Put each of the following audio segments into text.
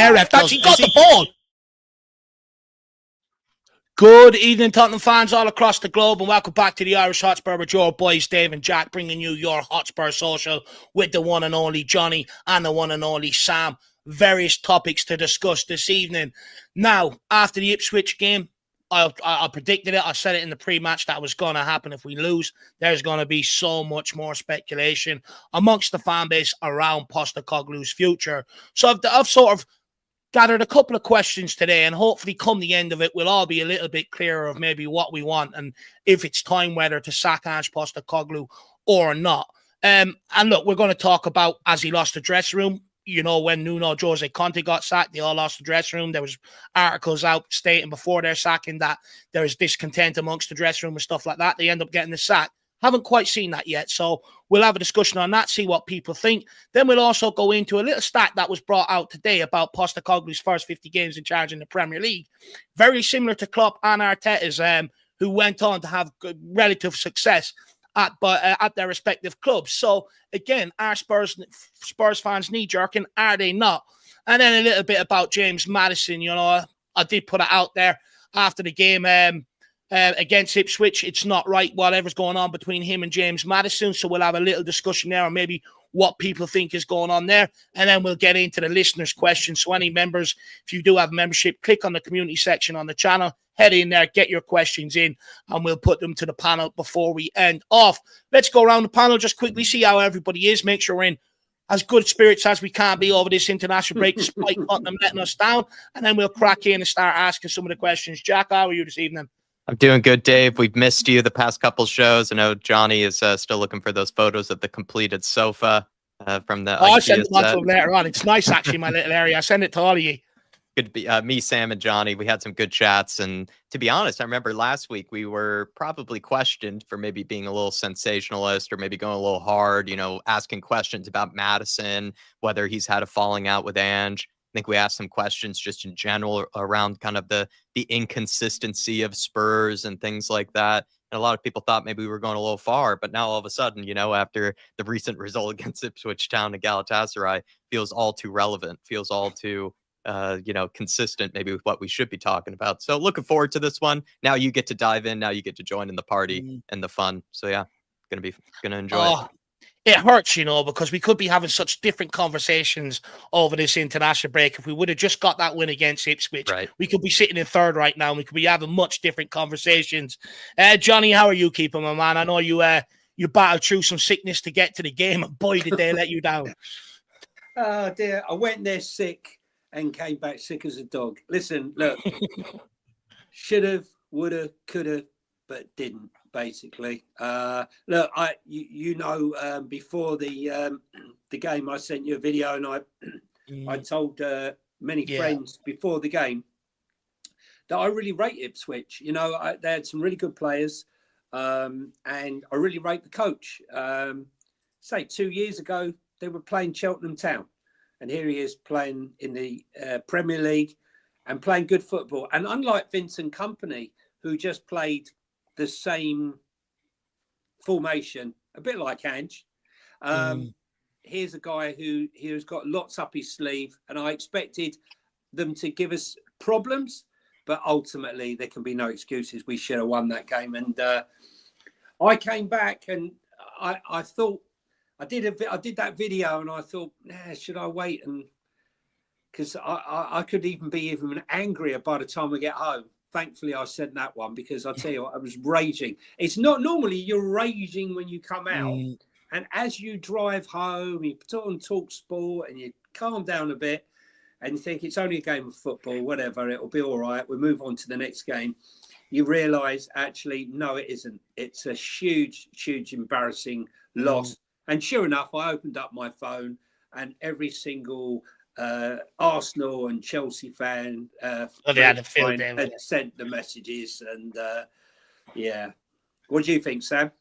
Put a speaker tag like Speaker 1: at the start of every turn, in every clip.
Speaker 1: there, ref. That's he got the ball. Good evening, Tottenham fans all across the globe, and welcome back to the Irish Hotspur with your boys, Dave and Jack, bringing you your Hotspur Social with the one and only Johnny and the one and only Sam. Various topics to discuss this evening. Now, after the Ipswich game, I predicted it. I said it in the pre-match that was going to happen. If we lose, there's going to be so much more speculation amongst the fan base around Postecoglou's future. So I've sort of gathered a couple of questions today, and hopefully come the end of it, we'll all be a little bit clearer of maybe what we want and if it's time whether to sack Ange Postecoglou or not. And look, we're going to talk about as he lost the dressing room. You know, when Nuno Jose Conte got sacked, they all lost the dressing room. There was articles out stating before their sacking that there was discontent amongst the dressing room and stuff like that. They end up getting the sack. Haven't quite seen that yet, so we'll have a discussion on that, see what people think. Then we'll also go into a little stat that was brought out today about Postecoglou's first 50 games in charge in the Premier League. Very similar to Klopp and Arteta's, who went on to have good relative success at their respective clubs. So, again, are Spurs fans knee-jerking? Are they not? And then a little bit about James Maddison. You know, I did put it out there after the game against Ipswich. It's not right, whatever's going on between him and James Maddison. So we'll have a little discussion there on maybe what people think is going on there. And then we'll get into the listeners' questions. So any members, if you do have membership, click on the community section on the channel, head in there, get your questions in, and we'll put them to the panel before we end off. Let's go around the panel just quickly, see how everybody is, make sure we're in as good spirits as we can be over this international break, despite Tottenham letting us down. And then we'll crack in and start asking some of the questions. Jack, how are you this evening?
Speaker 2: I'm doing good, Dave. We've missed you the past couple shows. I know Johnny is still looking for those photos of the completed sofa from the
Speaker 1: I'll send it on to him later on. It's nice, actually, my little area. I send it to all of you.
Speaker 2: Good to be me, Sam, and Johnny. We had some good chats. And to be honest, I remember last week we were probably questioned for maybe being a little sensationalist or maybe going a little hard, you know, asking questions about Maddison, whether he's had a falling out with Ange. I think we asked some questions just in general around kind of the inconsistency of Spurs and things like that. And a lot of people thought maybe we were going a little far, but now all of a sudden, you know, after the recent result against Ipswich Town and Galatasaray, feels all too relevant, feels all too, you know, consistent maybe with what we should be talking about. So looking forward to this one. Now you get to dive in. Now you get to join in the party and the fun. So yeah, gonna enjoy it.
Speaker 1: It hurts, you know, because we could be having such different conversations over this international break. If we would have just got that win against Ipswich,
Speaker 2: right,
Speaker 1: we could be sitting in third right now, and we could be having much different conversations. Johnny, how are you keeping, my man? I know you battled through some sickness to get to the game, and boy, did they let you down.
Speaker 3: Oh, dear. I went there sick and came back sick as a dog. Listen, look, should have, would have, could have, but didn't. Basically, look, before the game, I sent you a video, and I told many friends before the game that I really rate Ipswich. You know, they had some really good players, and I really rate the coach. Say 2 years ago, they were playing Cheltenham Town, and here he is playing in the Premier League and playing good football. And unlike Vincent Kompany, who just played the same formation, a bit like Ange. Here's a guy who's got lots up his sleeve, and I expected them to give us problems, but ultimately there can be no excuses. We should have won that game. And I came back and I thought I did that video, and I thought, should I wait? And because I could even be even angrier by the time we get home. Thankfully, I said that one, because I tell you what, I was raging. It's not normally you're raging when you come out, and as you drive home, you put on Talk Sport and you calm down a bit, and you think it's only a game of football, whatever, it'll be all right. We'll move on to the next game. You realise, actually, no, it isn't. It's a huge, huge, embarrassing loss. And sure enough, I opened up my phone, and every single Arsenal and Chelsea fan had sent the messages, and yeah. What do you think, Sam?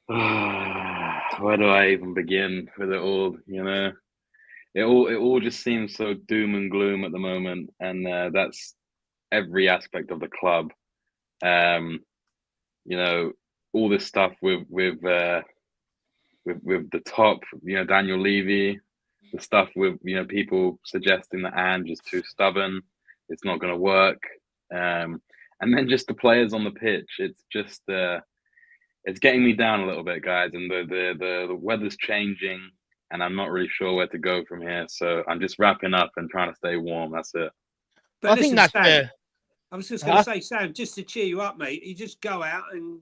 Speaker 4: Where do I even begin with it all? You know, it all just seems so doom and gloom at the moment, and that's every aspect of the club. You know, all this stuff with the top, you know, Daniel Levy, the stuff with people suggesting that Ange is too stubborn, it's not going to work, and then just the players on the pitch. It's just it's getting me down a little bit, guys. And the weather's changing, and I'm not really sure where to go from here. So I'm just wrapping up and trying to stay warm. That's it.
Speaker 3: But
Speaker 1: I
Speaker 3: listen,
Speaker 1: think that's
Speaker 3: Sam, I was just going to say, Sam, just to cheer you up, mate, you just go out and,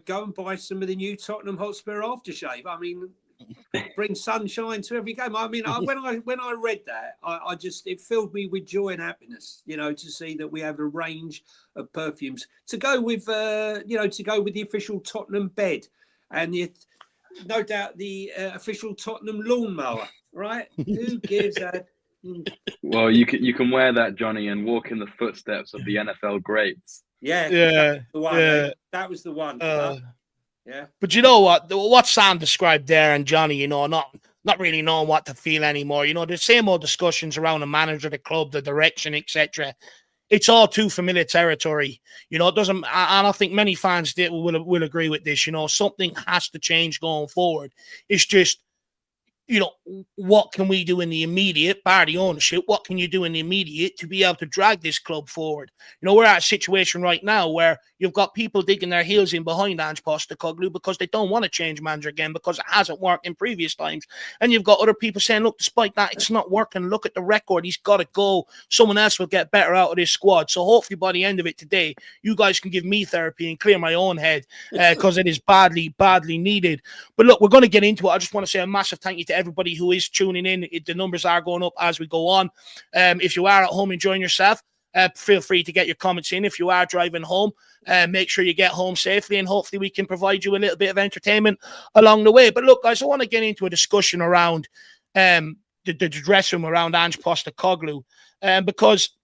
Speaker 3: go and buy some of the new Tottenham Hotspur aftershave. I mean, bring sunshine to every game. I mean, when I read that, I just, it filled me with joy and happiness, to see that we have a range of perfumes to go with, to go with the official Tottenham bed and no doubt the official Tottenham lawnmower, right? Who gives a...
Speaker 4: Well, you can wear that, Johnny, and walk in the footsteps of the NFL greats.
Speaker 3: Yeah, the one.
Speaker 1: Yeah.
Speaker 3: That was the one. Yeah.
Speaker 1: But you know what Sam described there, and Johnny, not really knowing what to feel anymore. The same old discussions around the manager, the club, the direction, etc. It's all too familiar territory. It doesn't, and I think many fans will agree with this. Something has to change going forward. It's just, what can we do in the immediate, bar the ownership? What can you do in the immediate to be able to drag this club forward? We're at a situation right now where you've got people digging their heels in behind Ange Postecoglou because they don't want to change manager again because it hasn't worked in previous times. And you've got other people saying, look, despite that, it's not working. Look at the record. He's got to go. Someone else will get better out of this squad. So hopefully by the end of it today, you guys can give me therapy and clear my own head because it is badly, badly needed. But look, we're going to get into it. I just want to say a massive thank you to everybody who is tuning in. The numbers are going up as we go on. If you are at home enjoying yourself, feel free to get your comments in. If you are driving home, make sure you get home safely, and hopefully we can provide you a little bit of entertainment along the way. But look, guys, I want to get into a discussion around the dressing room around Ange Postecoglou, because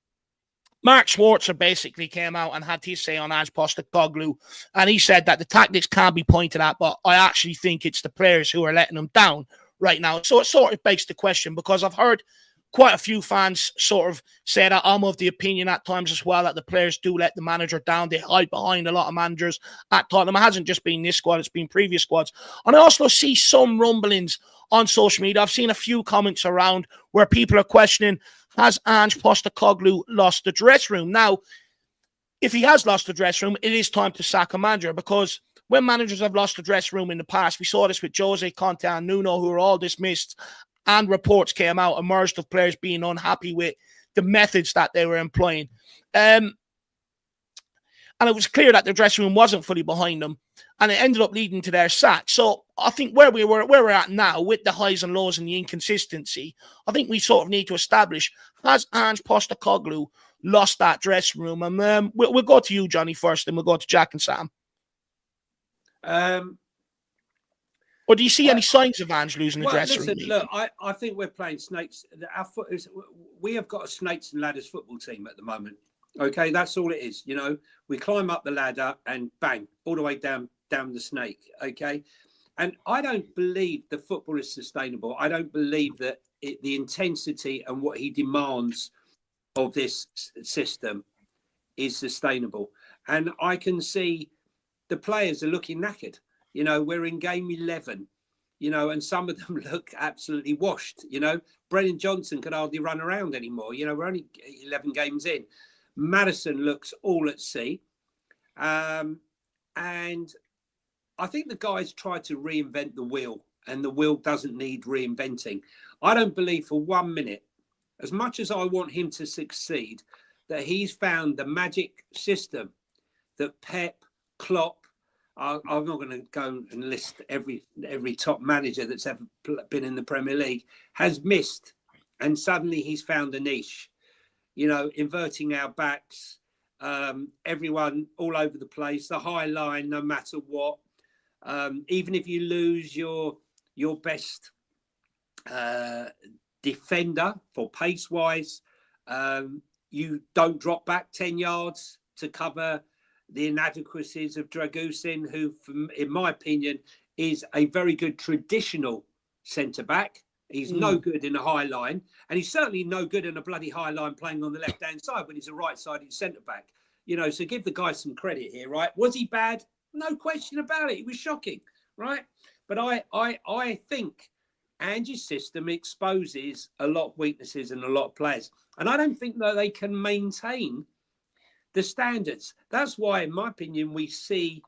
Speaker 1: Mark Schwarzer basically came out and had his say on Ange Postecoglou, and he said that the tactics can be pointed at, but I actually think it's the players who are letting them down right now. So it sort of begs the question, because I've heard quite a few fans sort of say that. I'm of the opinion at times as well that the players do let the manager down. They hide behind a lot of managers at Tottenham. It hasn't just been this squad, it's been previous squads. And I also see some rumblings on social media. I've seen a few comments around where people are questioning, has Ange Postecoglou lost the dressing room? Now, if he has lost the dressing room, it is time to sack a manager, because when managers have lost the dressing room in the past, we saw this with Jose, Conte and Nuno, who were all dismissed, and reports came out, emerged of players being unhappy with the methods that they were employing. And it was clear that their dressing room wasn't fully behind them, and it ended up leading to their sack. So I think where we're at now, with the highs and lows and the inconsistency, I think we sort of need to establish, has Ange Postecoglou lost that dressing room? And we'll go to you, Johnny, first, and we'll go to Jack and Sam. Or do you see any signs of Ange losing the dressing room?
Speaker 3: Look, I think we're playing snakes. We have got a snakes and ladders football team at the moment. Okay, that's all it is. We climb up the ladder and bang, all the way down the snake. Okay, and I don't believe the football is sustainable. I don't believe that the intensity and what he demands of this system is sustainable. And I can see the players are looking knackered. We're in game 11, and some of them look absolutely washed. Brennan Johnson could hardly run around anymore. We're only 11 games in. Maddison looks all at sea. And I think the guys try to reinvent the wheel, and the wheel doesn't need reinventing. I don't believe for 1 minute, as much as I want him to succeed, that he's found the magic system that Pep, Klopp, I'm not going to go and list every top manager that's ever been in the Premier League, has missed. And suddenly he's found a niche, inverting our backs, everyone all over the place, the high line, no matter what. Even if you lose your best defender for pace-wise, you don't drop back 10 yards to cover the inadequacies of Dragusin, who, in my opinion, is a very good traditional centre-back. He's no good in a high line, and he's certainly no good in a bloody high line playing on the left-hand side when he's a right-sided centre-back. So give the guy some credit here, right? Was he bad? No question about it. He was shocking, right? But I think Ange's system exposes a lot of weaknesses and a lot of players. And I don't think that they can maintain the standards. That's why, in my opinion, we see,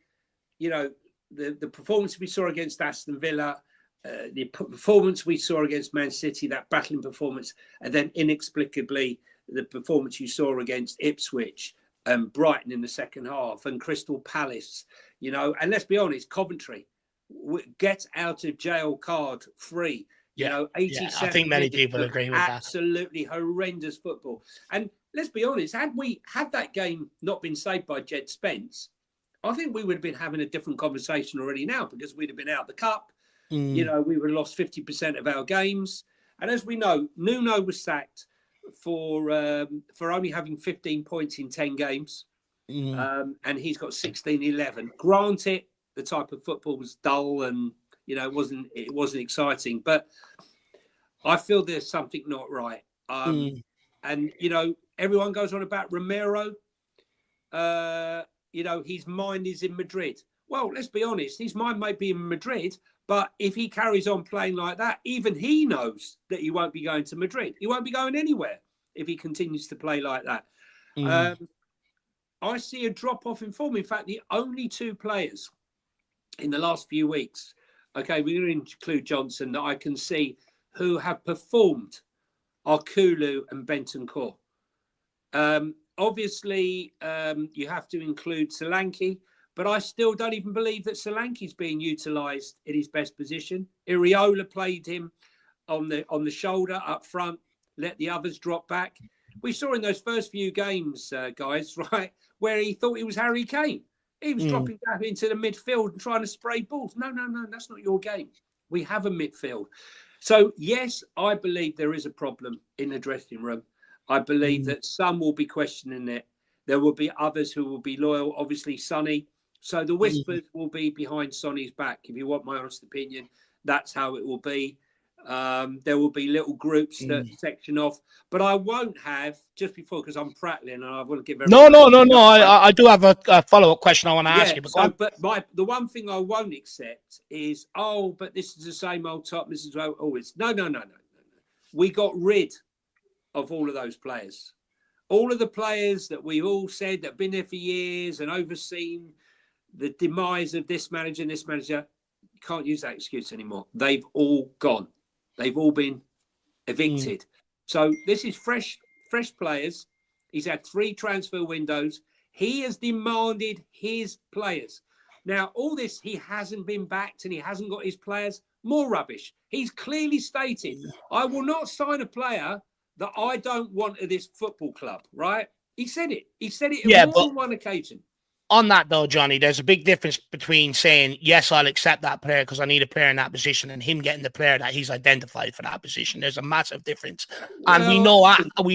Speaker 3: the performance we saw against Aston Villa, the performance we saw against Man City, that battling performance, and then inexplicably the performance you saw against Ipswich and Brighton in the second half, and Crystal Palace, and let's be honest, Coventry gets out of jail card free. 87
Speaker 1: I think many people agree with that.
Speaker 3: Absolutely horrendous football. And let's be honest, had that game not been saved by Jed Spence, I think we would have been having a different conversation already now, because we'd have been out of the cup. We would have lost 50% of our games. And as we know, Nuno was sacked for only having 15 points in 10 games. And he's got 16-11. Granted, the type of football was dull and it wasn't exciting, but I feel there's something not right. And everyone goes on about Romero. His mind is in Madrid. Well, let's be honest, his mind may be in Madrid, but if he carries on playing like that, even he knows that he won't be going to Madrid. He won't be going anywhere if he continues to play like that. I see a drop-off in form. In fact, the only two players in the last few weeks, okay, we're going to include Johnson, that I can see who have performed are Kulu and Bentancur. Obviously, you have to include Solanke, but I still don't even believe that Solanke's being utilised in his best position. Iriola played him on the shoulder up front, let the others drop back. We saw in those first few games, guys, right, where he thought he was Harry Kane. He was dropping down into the midfield and trying to spray balls. No, that's not your game. We have a midfield. So, yes, I believe there is a problem in the dressing room. I believe that some will be questioning it. There will be others who will be loyal. Obviously, Sonny. So the whispers will be behind Sonny's back. If you want my honest opinion, that's how it will be. There will be little groups that section off, but I won't have, just before, because I'm prattling and I want to give
Speaker 1: No. I do have a follow-up question I want to ask you.
Speaker 3: The one thing I won't accept is, but this is the same old top. This is always no. We got rid of all of those players. All of the players that we all said that have been there for years and overseen the demise of this manager and this manager. You can't use that excuse anymore. They've all gone. They've all been evicted. So this is fresh players. He's had 3 transfer windows. He has demanded his players. Now, all this, he hasn't been backed and he hasn't got his players. More rubbish. He's clearly stated, I will not sign a player that I don't want at this football club, right? He said it. He said it on more than one occasion.
Speaker 1: On that, though, Johnny, there's a big difference between saying, yes, I'll accept that player because I need a player in that position, and him getting the player that he's identified for that position. There's a massive difference. And we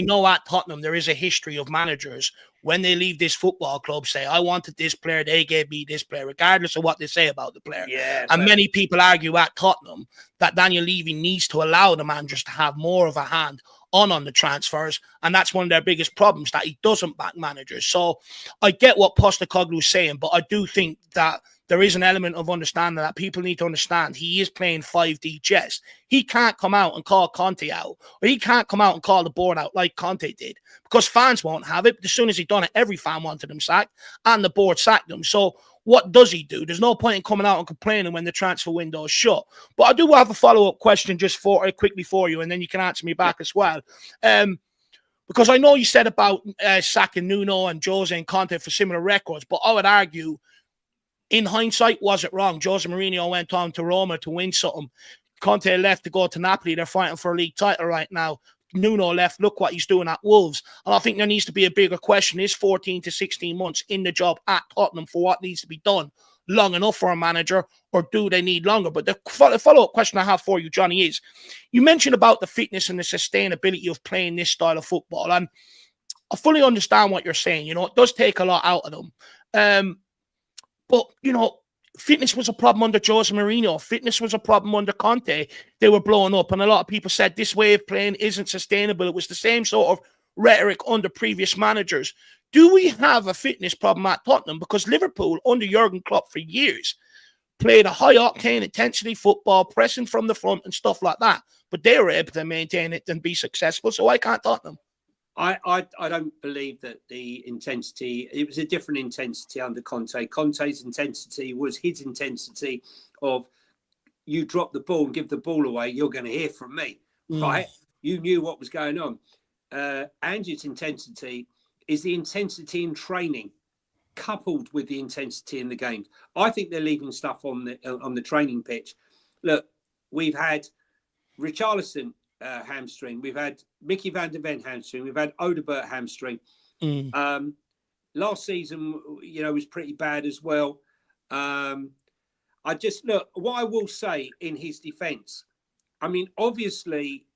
Speaker 1: know at Tottenham there is a history of managers, when they leave this football club, say, I wanted this player, they gave me this player, regardless of what they say about the player. Many people argue at Tottenham that Daniel Levy needs to allow the managers to have more of a hand on the transfers, and that's one of their biggest problems, that he doesn't back managers. So I get what Postecoglou is saying, but I do think that there is an element of understanding that people need to understand. He is playing 5D chess. He can't come out and call Conte out, or he can't come out and call the board out like Conte did, because fans won't have it. As soon as he done it, every fan wanted him sacked, and the board sacked him. So what does he do? There's no point in coming out and complaining when the transfer window is shut. But I do have a follow-up question just quickly for you, and then you can answer me back as well. Because I know you said about sacking Nuno and Jose and Conte for similar records, but I would argue, in hindsight, was it wrong? Jose Mourinho went on to Roma to win something. Conte left to go to Napoli. They're fighting for a league title right now. Nuno left. Look what he's doing at Wolves. And I think there needs to be a bigger question. Is 14 to 16 months in the job at Tottenham for what needs to be done long enough for a manager, or do they need longer? But the follow-up question I have for you, Johnny, is you mentioned about the fitness and the sustainability of playing this style of football. And I fully understand what you're saying. It does take a lot out of them. But, fitness was a problem under Jose Mourinho. Fitness was a problem under Conte. They were blowing up, and a lot of people said this way of playing isn't sustainable. It was the same sort of rhetoric under previous managers. Do we have a fitness problem at Tottenham? Because Liverpool, under Jurgen Klopp for years, played a high-octane intensity football, pressing from the front and stuff like that. But they were able to maintain it and be successful, so I can't Tottenham.
Speaker 3: I don't believe that the intensity, it was a different intensity under Conte. Conte's intensity was his intensity of, you drop the ball and give the ball away, you're going to hear from me, right? You knew what was going on. Ange's intensity is the intensity in training coupled with the intensity in the games. I think they're leaving stuff on the training pitch. Look, we've had Richarlison hamstring, we've had Mickey van der Ven hamstring, we've had Odebert hamstring. Last season, was pretty bad as well. What I will say in his defence, I mean, obviously,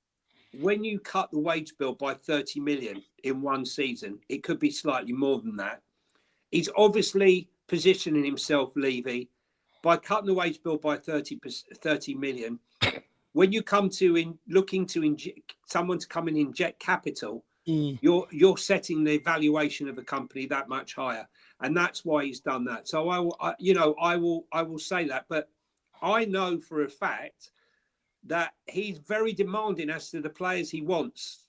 Speaker 3: when you cut the wage bill by 30 million in one season, it could be slightly more than that. He's obviously positioning himself, Levy, by cutting the wage bill by 30 million. When you come to looking to inject someone to come and inject capital, you're setting the valuation of a company that much higher, and that's why he's done that. So I will say that, but I know for a fact that he's very demanding as to the players he wants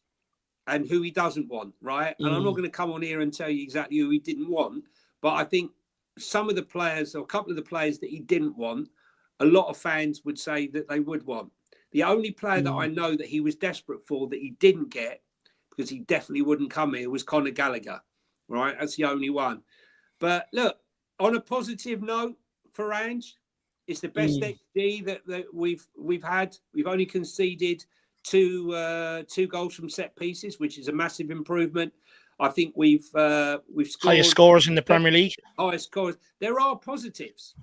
Speaker 3: and who he doesn't want, right? And I'm not going to come on here and tell you exactly who he didn't want, but I think some of the players, or a couple of the players that he didn't want, a lot of fans would say that they would want. The only player that I know that he was desperate for that he didn't get, because he definitely wouldn't come here, was Conor Gallagher, right? That's the only one. But look, on a positive note for Ange, it's the best XG that we've had. We've only conceded two goals from set pieces, which is a massive improvement. I think we've scored
Speaker 1: highest scores in the Premier League.
Speaker 3: Highest scores. There are positives,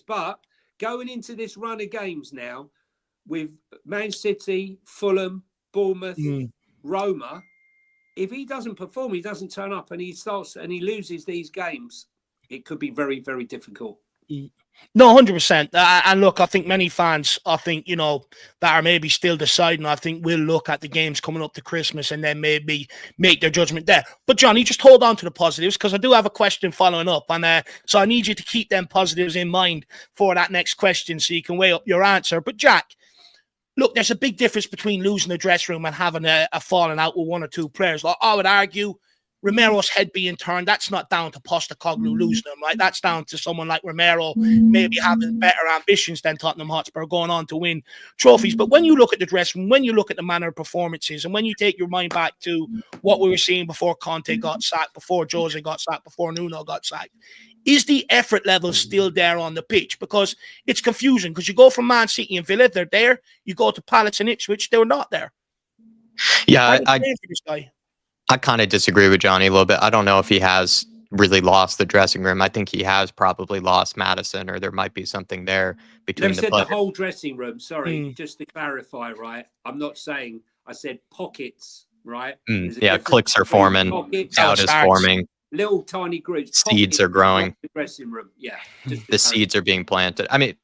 Speaker 3: but going into this run of games now with Man City, Fulham, Bournemouth, Roma, if he doesn't perform, he doesn't turn up, and he loses these games, it could be very, very difficult.
Speaker 1: No, 100%. And look, I think many fans, that are maybe still deciding, I think will look at the games coming up to Christmas and then maybe make their judgment there. But Johnny, just hold on to the positives, because I do have a question following up. And so I need you to keep them positives in mind for that next question so you can weigh up your answer. But Jack, look, there's a big difference between losing the dressing room and having a falling out with one or two players. Like, I would argue Romero's head being turned, that's not down to Postecoglou losing him, right? That's down to someone like Romero maybe having better ambitions than Tottenham Hotspur, going on to win trophies. But when you look at the dressing room, when you look at the manner of performances, and when you take your mind back to what we were seeing before Conte got sacked, before Jose got sacked, before Nuno got sacked, is the effort level still there on the pitch? Because it's confusing, because you go from Man City and Villa, they're there. You go to Palace and Ipswich, they're not there.
Speaker 2: Yeah, I kind of disagree with Johnny a little bit. I don't know if he has really lost the dressing room. I think he has probably lost Madison, or there might be something there between
Speaker 3: the whole dressing room. Sorry, just to clarify, right? I'm not saying, I said pockets, right?
Speaker 2: Yeah, clicks are forming, doubt is forming.
Speaker 3: Little tiny groups.
Speaker 2: Seeds are growing.
Speaker 3: The dressing room, yeah.
Speaker 2: The seeds are being planted. I mean,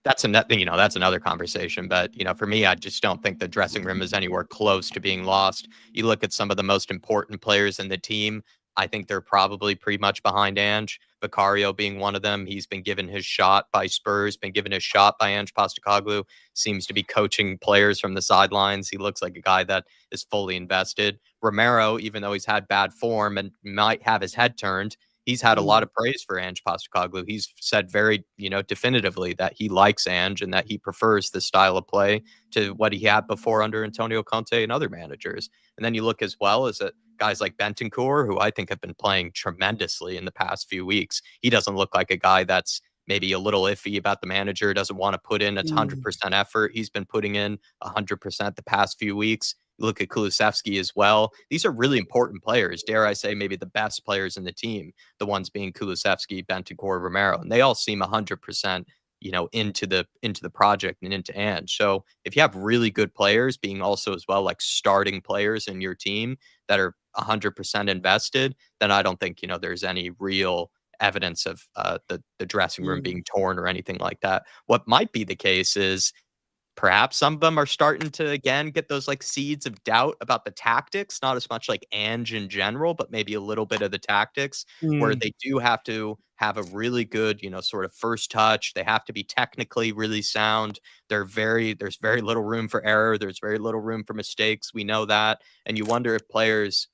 Speaker 2: that's another conversation. But, for me, I just don't think the dressing room is anywhere close to being lost. You look at some of the most important players in the team, I think they're probably pretty much behind Ange. Vicario being one of them. He's been given his shot by Spurs, been given his shot by Ange Postecoglou, seems to be coaching players from the sidelines. He looks like a guy that is fully invested. Romero, even though he's had bad form and might have his head turned, he's had a lot of praise for Ange Postecoglou. He's said very, definitively that he likes Ange and that he prefers the style of play to what he had before under Antonio Conte and other managers. And then you look as well as at guys like Bentancur, who I think have been playing tremendously in the past few weeks. He doesn't look like a guy that's maybe a little iffy about the manager, doesn't want to put in a 100% effort. He's been putting in 100% the past few weeks. You look at Kulusevski as well. These are really important players. Dare I say, maybe the best players in the team, the ones being Kulusevski, Bentancur, Romero, and they all seem 100%, into the project and into Ange. So if you have really good players being also as well like starting players in your team that are 100% invested, then I don't think, there's any real evidence of the dressing room being torn or anything like that. What might be the case is perhaps some of them are starting to, again, get those like seeds of doubt about the tactics, not as much like Ange in general, but maybe a little bit of the tactics where they do have to have a really good, sort of first touch. They have to be technically really sound. There's very little room for error. There's very little room for mistakes. We know that. And you wonder if players,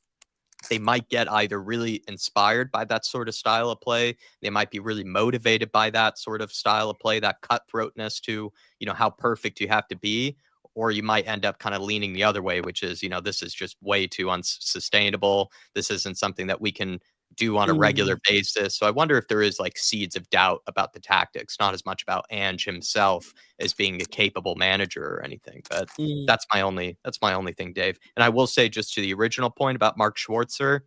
Speaker 2: they might get either really inspired by that sort of style of play. They might be really motivated by that sort of style of play, that cutthroatness to, how perfect you have to be. Or you might end up kind of leaning the other way, which is, this is just way too unsustainable. This isn't something that we can do on a regular basis. So I wonder if there is like seeds of doubt about the tactics, not as much about Ange himself as being a capable manager or anything. But that's my only thing, Dave. And I will say, just to the original point about Mark Schwarzer,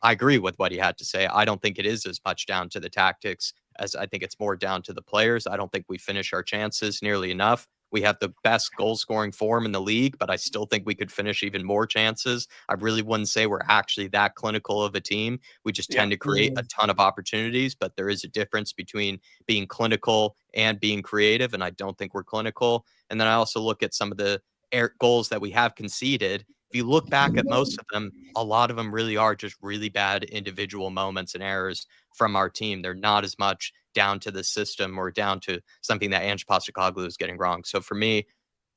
Speaker 2: I agree with what he had to say. I don't think it is as much down to the tactics as I think it's more down to the players. I don't think we finish our chances nearly enough. We have the best goal scoring form in the league, but I still think we could finish even more chances. I really wouldn't say we're actually that clinical of a team. We just tend to create a ton of opportunities, but there is a difference between being clinical and being creative, and I don't think we're clinical. And then I also look at some of the goals that we have conceded. If you look back at most of them, a lot of them really are just really bad individual moments and errors from our team. They're not as much down to the system or down to something that Ange Postecoglou is getting wrong. So for me,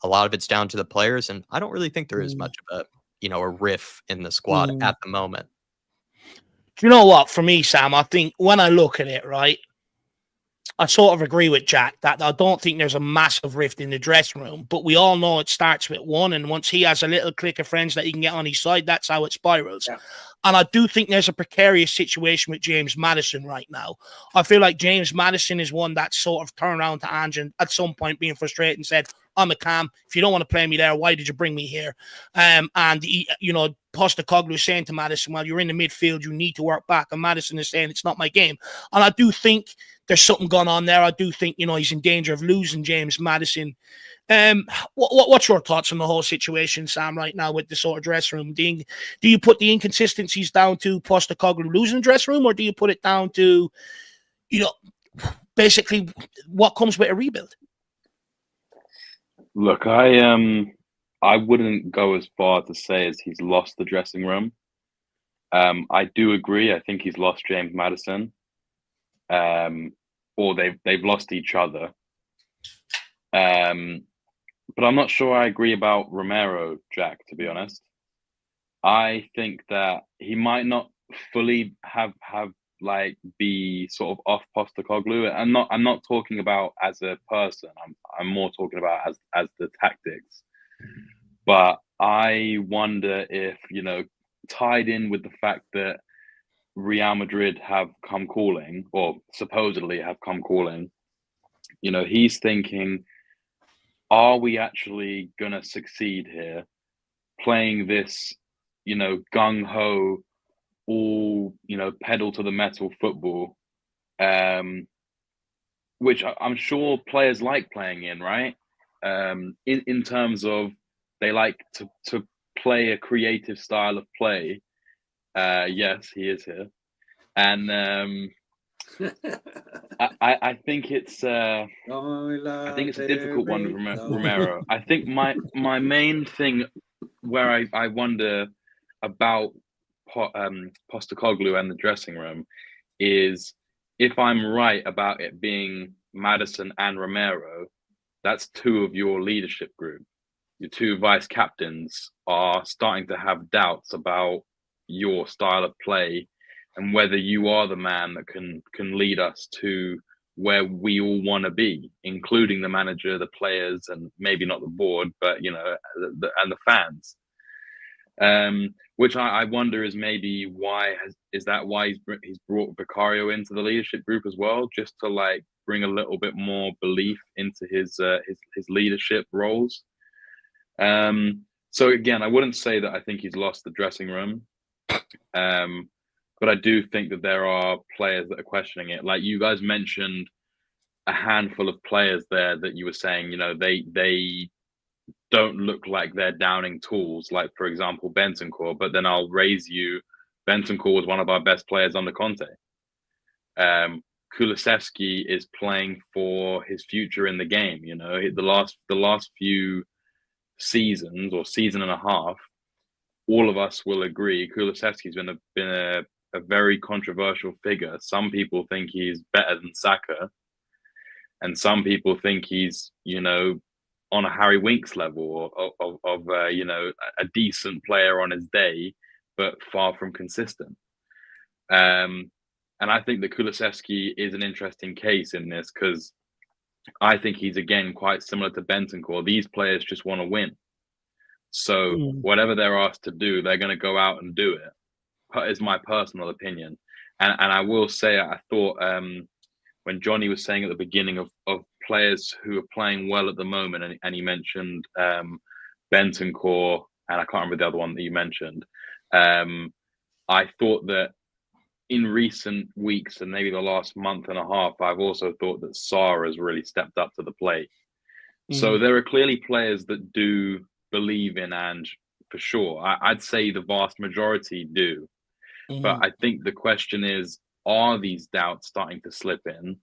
Speaker 2: a lot of it's down to the players, and I don't really think there is much of a riff in the squad at the moment.
Speaker 1: Do you know what? For me, Sam, I think when I look at it, right, I sort of agree with Jack that I don't think there's a massive rift in the dressing room, but we all know it starts with one, and once he has a little clique of friends that he can get on his side, that's how it spirals. Yeah. And I do think there's a precarious situation with James Maddison right now. I feel like James Maddison is one that sort of turned around to Ange and at some point being frustrated and said, I'm a cam. If you don't want to play me there, why did you bring me here? And Postecoglou is saying to Maddison, well, you're in the midfield, you need to work back. And Maddison is saying, it's not my game. And I do think there's something going on there. I do think, he's in danger of losing James Maddison. What's your thoughts on the whole situation, Sam, right now with the sort of dressing room? Do you put the inconsistencies down to Postecoglou losing the dressing room, or do you put it down to, basically what comes with a rebuild?
Speaker 4: Look, I wouldn't go as far to say as he's lost the dressing room. I do agree. I think he's lost James Maddison, or they've lost each other. But I'm not sure I agree about Romero, Jack, to be honest. I think that he might not fully have be sort of off Postecoglou. I'm not talking about as a person. I'm more talking about as the tactics. But I wonder if, tied in with the fact that Real Madrid have come calling, or supposedly have come calling, he's thinking, are we actually going to succeed here playing this, gung-ho, all, pedal to the metal football, which I'm sure players like playing in, right? In terms of they like to play a creative style of play. Yes, he is here. And I think it's a difficult one with Romero. I think my main thing where I wonder about Postecoglou and the dressing room is, if I'm right about it being Maddison and Romero, that's two of your leadership group. Your two vice captains are starting to have doubts about your style of play and whether you are the man that can lead us to where we all want to be, including the manager, the players, and maybe not the board, but and the fans. Which I wonder is maybe why he's brought Vicario into the leadership group as well, just to bring a little bit more belief into his leadership roles. So again, I wouldn't say that I think he's lost the dressing room, but I do think that there are players that are questioning it. Like you guys mentioned, a handful of players there that you were saying, they don't look like they're downing tools, like for example Bentancur, but then I'll raise you, Bentancur was one of our best players under Conte. Kulusevski is playing for his future in the game. You know, the last few seasons or season and a half, all of us will agree Kulusevski's been a very controversial figure. Some people think he's better than Saka, and some people think he's, you know, on a Harry Winks level of you know, a decent player on his day, but far from consistent. And I think that Kulusevski is an interesting case in this, because I think he's, again, quite similar to Bentancur. These players just want to win. So whatever they're asked to do, they're going to go out and do it, is my personal opinion. And I will say, I thought when Johnny was saying at the beginning of players who are playing well at the moment, and he mentioned Bentancur, and I can't remember the other one that you mentioned, I thought that in recent weeks and maybe the last month and a half, I've also thought that Sarr has really stepped up to the plate. So there are clearly players that do believe in Ange, for sure. I'd say the vast majority do. But I think the question is, are these doubts starting to slip in?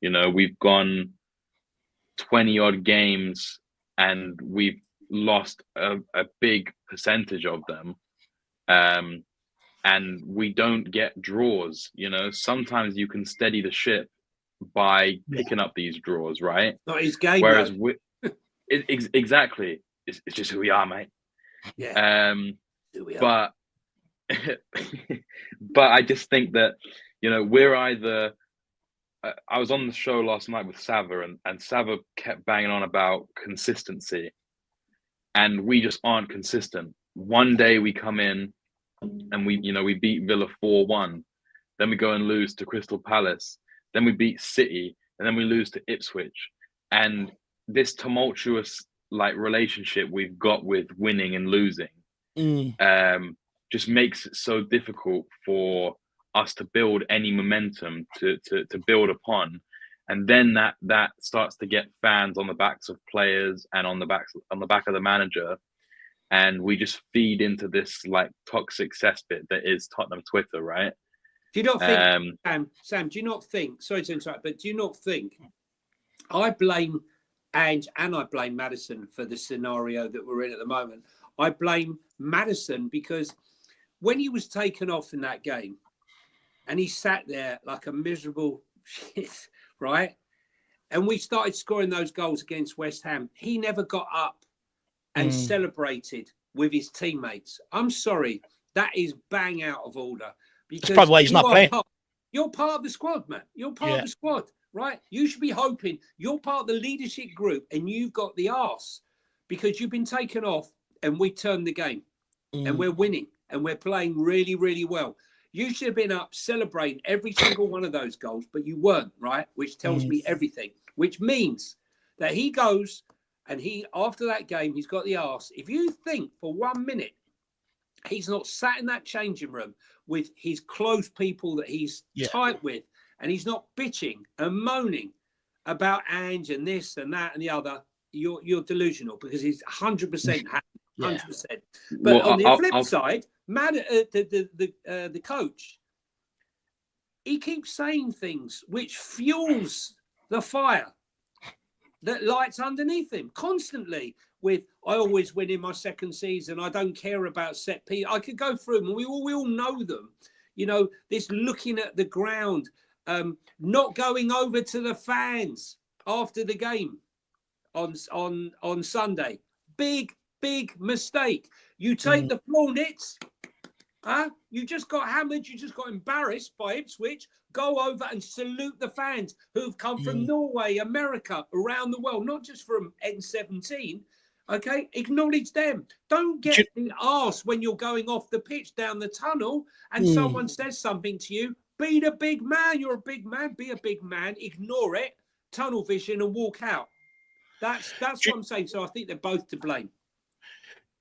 Speaker 4: You know, we've gone 20 odd games and we've lost a big percentage of them. And we don't get draws. You know, sometimes you can steady the ship by picking up these draws, right?
Speaker 3: Not his game.
Speaker 4: Whereas exactly, it's just who we are, mate.
Speaker 3: Yeah.
Speaker 4: Who we are. But I just think that, you know, we're either. I was on the show last night with Sava, and Sava kept banging on about consistency, and we just aren't consistent. One day we come in and we beat Villa 4-1, then we go and lose to Crystal Palace, then we beat City, and then we lose to Ipswich. And this tumultuous relationship we've got with winning and losing just makes it so difficult for us to build any momentum to build upon. And then that starts to get fans on the backs of players and on the back of the manager. And we just feed into this toxic cesspit that is Tottenham Twitter, right?
Speaker 3: Do you not think, Sam, do you not think, sorry to interrupt, but do you not think, I blame Ange and I blame Maddison for the scenario that we're in at the moment. I blame Maddison because when he was taken off in that game and he sat there like a miserable shit, right? And we started scoring those goals against West Ham. He never got up and celebrated with his teammates. I'm sorry, that is bang out of order. Because
Speaker 1: that's probably why he's not playing.
Speaker 3: You're part of the squad, man. You're part of the squad, right? You should be hoping you're part of the leadership group and you've got the arse because you've been taken off and we turned the game and we're winning and we're playing really, really well. You should have been up celebrating every single one of those goals, but you weren't, right? Which tells me everything, which means that he goes and after that game, he's got the arse. If you think for 1 minute, he's not sat in that changing room with his close people that he's tight with, and he's not bitching and moaning about Ange and this and that and the other, you're delusional because he's 100% happy, 100%. But on the flip side, the coach, he keeps saying things which fuels the fire that lights underneath him constantly with, I always win in my second season. I don't care about set piece. I could go through them. We all know them. You know, this looking at the ground, not going over to the fans after the game on Sunday. Big mistake. You take the plaudits. You just got hammered. You just got embarrassed by Ipswich. Go over and salute the fans who've come from Norway, America, around the world, not just from N17. Okay, acknowledge them. Don't get the arse when you're going off the pitch down the tunnel and someone says something to you. Be the big man. You're a big man. Be a big man. Ignore it. Tunnel vision and walk out. That's what I'm saying. So I think they're both to blame.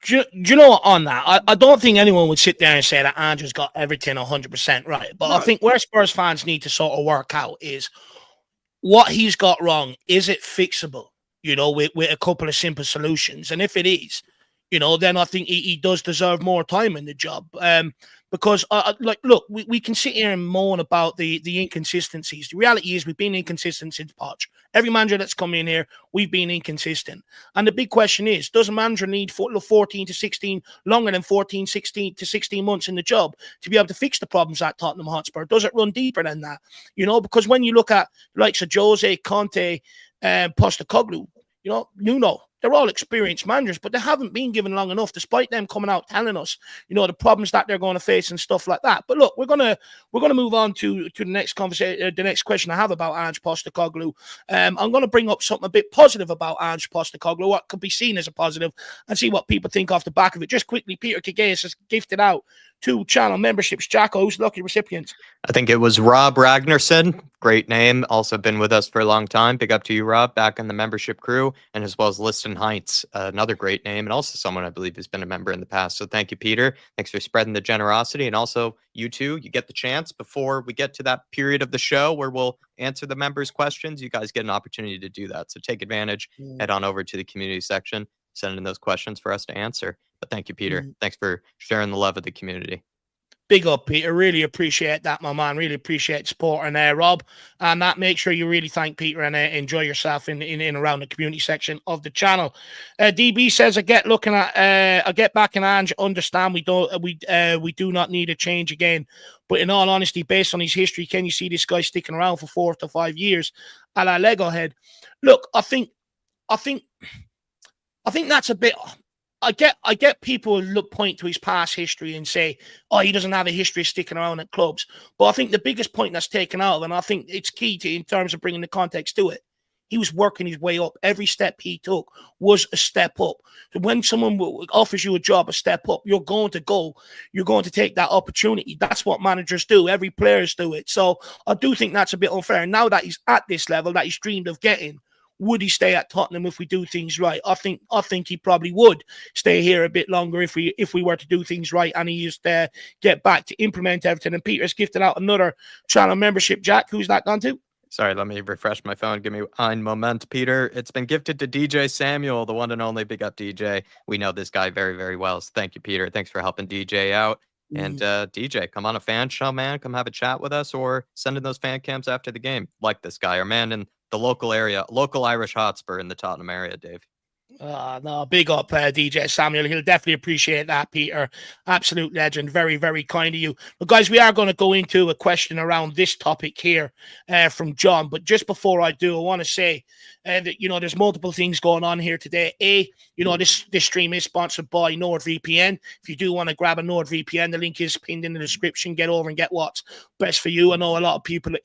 Speaker 1: Do you know what, on that? I don't think anyone would sit there and say that Andrew's got everything 100% right. But I think where Spurs fans need to sort of work out is what he's got wrong. Is it fixable? You know, with a couple of simple solutions. And if it is, then I think he does deserve more time in the job. Because, look, we can sit here and moan about the inconsistencies. The reality is we've been inconsistent since Poch. Every manager that's come in here, we've been inconsistent. And the big question is, does a manager need 14 to 16, longer than 14, 16 to 16 months in the job to be able to fix the problems at Tottenham Hotspur? Does it run deeper than that? Because when you look at the likes of Jose, Conte, Postecoglou, Nuno, they're all experienced managers, but they haven't been given long enough, despite them coming out telling us, the problems that they're going to face and stuff like that. But look, we're gonna move on to the next conversation, the next question I have about Ange Postecoglou. I'm going to bring up something a bit positive about Ange Postecoglou, what could be seen as a positive, and see what people think off the back of it. Just quickly, Peter Kagais has gifted out 2 channel memberships. Jacko, who's lucky recipient?
Speaker 2: I think it was Rob Ragnarsson. Great name. Also been with us for a long time. Big up to you, Rob, back in the membership crew, and as well as Liston Heights, another great name, and also someone I believe has been a member in the past. So thank you, Peter. Thanks for spreading the generosity. And also you too, you get the chance before we get to that period of the show where we'll answer the members' questions. You guys get an opportunity to do that. So take advantage, head on over to the community section, send in those questions for us to answer. But thank you, Peter. Thanks for sharing the love of the community.
Speaker 1: Big up, Peter. Really appreciate that, my man. Really appreciate support. And Rob, and that, make sure you really thank Peter and enjoy yourself in around the community section of the channel. DB says, I get back in Ange. Understand we do not need a change again, but in all honesty, based on his history, can you see this guy sticking around for 4 to 5 years? A la Lego head. Look, I think that's a bit. I get people point to his past history and say, oh, he doesn't have a history of sticking around at clubs. But I think the biggest point that's taken out of it, and I think it's key in terms of bringing the context to it, he was working his way up. Every step he took was a step up. So when someone offers you a job, a step up, you're going to take that opportunity. That's what managers do. Every players do it. So I do think that's a bit unfair. Now that he's at this level that he's dreamed of getting, would he stay at Tottenham if we do things right? I think he probably would stay here a bit longer if we were to do things right, and he used to get back to implement everything. And Peter's gifted out another channel membership. Jack, who's that gone to?
Speaker 2: Sorry, let me refresh my phone. Give me ein moment, Peter. It's been gifted to DJ Samuel, the one and only. Big up, DJ. We know this guy very, very well. So thank you, Peter. Thanks for helping DJ out. And DJ, come on a fan show, man. Come have a chat with us, or send in those fan cams after the game. Like this guy, our man in the local area, local Irish Hotspur in the Tottenham area, Dave.
Speaker 1: No, big up DJ Samuel. He'll definitely appreciate that, Peter. Absolute legend. Very, very kind of you. But guys, we are going to go into a question around this topic here from John. But just before I do, I want to say that, there's multiple things going on here today. This stream is sponsored by NordVPN. If you do want to grab a NordVPN, the link is pinned in the description. Get over and get what's best for you. I know a lot of people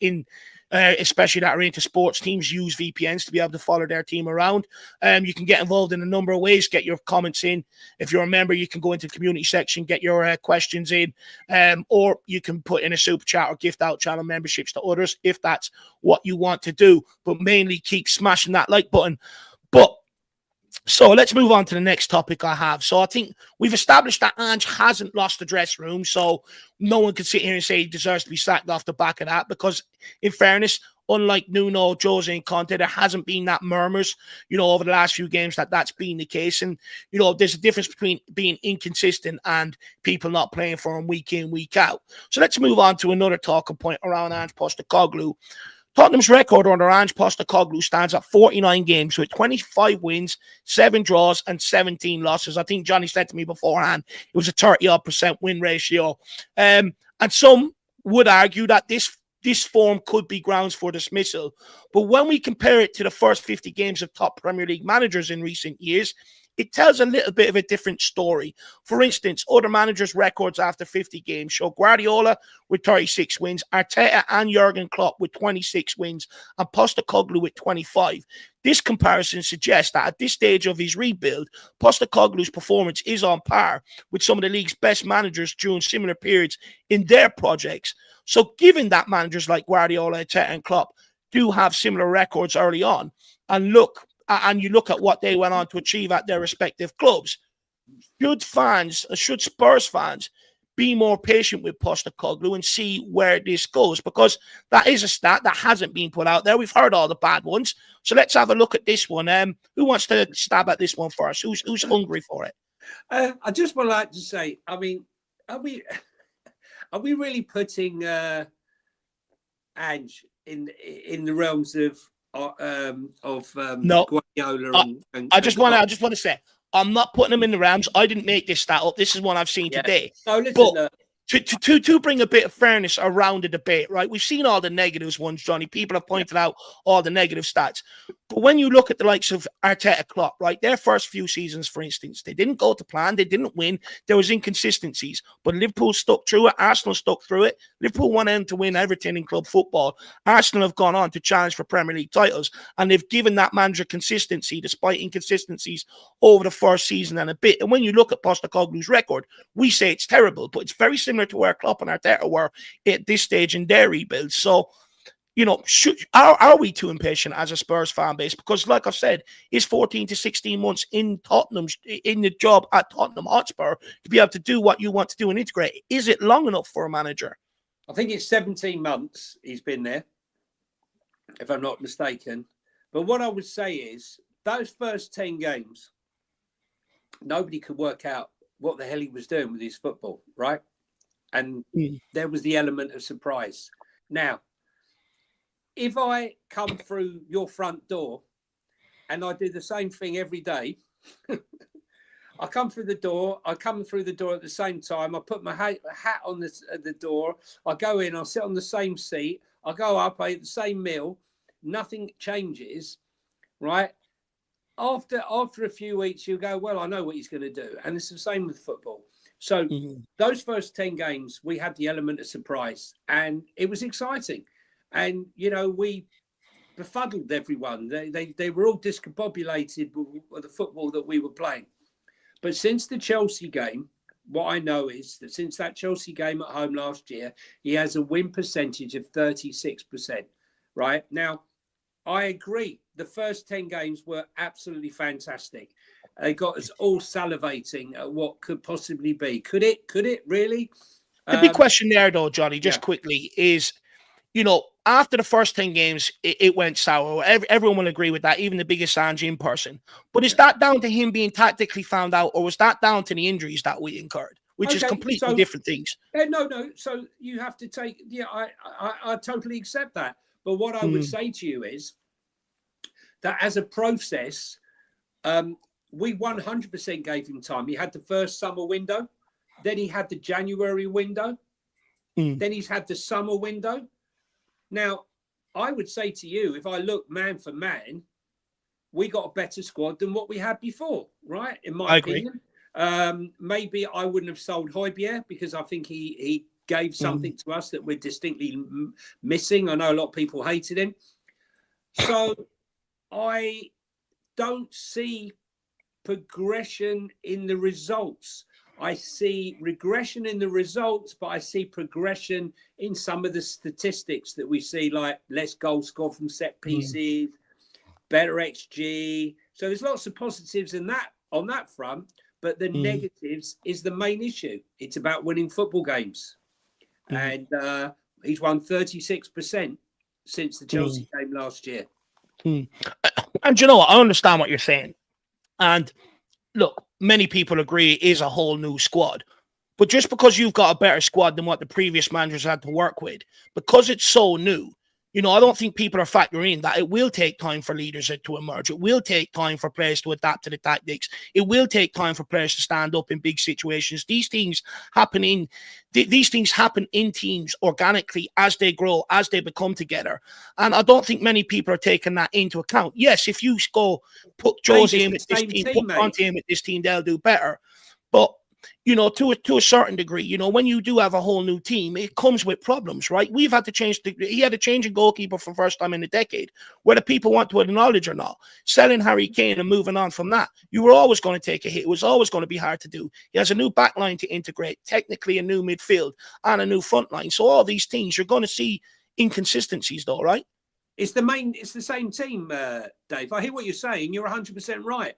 Speaker 1: especially that are into sports teams, use VPNs to be able to follow their team around. You can get involved in a number of ways. Get your comments in. If you're a member, you can go into the community section, get your questions in, or you can put in a super chat or gift out channel memberships to others if that's what you want to do. But mainly keep smashing that like button. So let's move on to the next topic I have. So I think we've established that Ange hasn't lost the dressing room, so no one can sit here and say he deserves to be sacked off the back of that, because in fairness, unlike Nuno, Jose and Conte, there hasn't been that murmurs, over the last few games that's been the case. And, there's a difference between being inconsistent and people not playing for him week in, week out. So let's move on to another talking point around Ange Postecoglou. Tottenham's record under Ange Postecoglou stands at 49 games with 25 wins, 7 draws, and 17 losses. I think Johnny said to me beforehand it was a 30% win ratio. And some would argue that this form could be grounds for dismissal. But when we compare it to the first 50 games of top Premier League managers in recent years, it tells a little bit of a different story. For instance, other managers' records after 50 games show Guardiola with 36 wins, Arteta and Jurgen Klopp with 26 wins, and Postecoglou with 25. This comparison suggests that at this stage of his rebuild, Postecoglou's performance is on par with some of the league's best managers during similar periods in their projects. So given that managers like Guardiola, Arteta and Klopp do have similar records early on, and you look at what they went on to achieve at their respective clubs, should Spurs fans be more patient with Postecoglou and see where this goes? Because that is a stat that hasn't been put out there. We've heard all the bad ones. So let's have a look at this one. Who wants to stab at this one first? Who's hungry for it?
Speaker 3: I just would like to say, I mean, are we really putting Ange in the realms of
Speaker 1: No,
Speaker 3: Guardiola and
Speaker 1: I just want to say, I'm not putting him in the Rams. I didn't make this stat up. This is one I've seen today.
Speaker 3: No, listen,
Speaker 1: but to bring a bit of fairness around the debate, right? We've seen all the negatives ones, Johnny. People have pointed out all the negative stats. But when you look at the likes of Arteta, Klopp, right, their first few seasons, for instance, they didn't go to plan. They didn't win. There was inconsistencies. But Liverpool stuck through it. Arsenal stuck through it. Liverpool went in to win everything in club football. Arsenal have gone on to challenge for Premier League titles. And they've given that manager consistency despite inconsistencies over the first season and a bit. And when you look at Postecoglou's record, we say it's terrible. But it's very similar to where Klopp and Arteta were at this stage in their rebuild. So, you know, are we too impatient as a Spurs fan base? Because, like I've said, it's 14 to 16 months in the job at Tottenham Hotspur to be able to do what you want to do and integrate. Is it long enough for a manager?
Speaker 3: I think it's 17 months he's been there, if I'm not mistaken. But what I would say is those first 10 games, nobody could work out what the hell he was doing with his football, right? And there was the element of surprise. Now, if I come through your front door and I do the same thing every day, I come through the door at the same time. I put my hat on the door. I go in, I sit on the same seat. I go up, I eat the same meal. Nothing changes, right? After a few weeks, you go, well, I know what he's going to do. And it's the same with football. So those first 10 games, we had the element of surprise and it was exciting. And, you know, we befuddled everyone. They were all discombobulated with the football that we were playing. But since the Chelsea game, what I know is that since that Chelsea game at home last year, he has a win percentage of 36%, right? Now, I agree. The first 10 games were absolutely fantastic. They got us all salivating at what could possibly be. Could it really?
Speaker 1: The big question there, though, Johnny, just quickly, is, you know, after the first 10 games, it went sour. Everyone will agree with that, even the biggest Ange in person. But is that down to him being tactically found out, or was that down to the injuries that we incurred, which is completely different things?
Speaker 3: No. So you have to take, I totally accept that. But what I would say to you is that as a process, we 100% gave him time. He had the first summer window, then he had the January window, then he's had the summer window. Now, I would say to you, if I look man for man, we got a better squad than what we had before, right? In my opinion. Maybe I wouldn't have sold Højbjerg because I think he gave something to us that we're distinctly missing. I know a lot of people hated him. So I don't see progression in the results. I see regression in the results, but I see progression in some of the statistics that we see, like less goals scored from set pieces, better XG. So there's lots of positives in that on that front, but the negatives is the main issue. It's about winning football games. And he's won 36% since the Chelsea game last year.
Speaker 1: And you know what? I understand what you're saying. And look, many people agree it is a whole new squad. But just because you've got a better squad than what the previous managers had to work with, because it's so new, you know, I don't think people are factoring in that it will take time for leaders to emerge. It will take time for players to adapt to the tactics. It will take time for players to stand up in big situations. These things happen in teams organically as they grow, as they become together. And I don't think many people are taking that into account. Yes, if you go put Josie in with this team, put Conte in with this team, they'll do better. But you know, to a certain degree, you know, when you do have a whole new team, it comes with problems, right? We've had to change. He had a change in goalkeeper for the first time in a decade, whether people want to acknowledge or not. Selling Harry Kane and moving on from that, you were always going to take a hit. It was always going to be hard to do. He has a new back line to integrate, technically a new midfield and a new front line. So all these things, you're going to see inconsistencies though, right?
Speaker 3: It's the same team, Dave. I hear what you're saying. You're 100% right.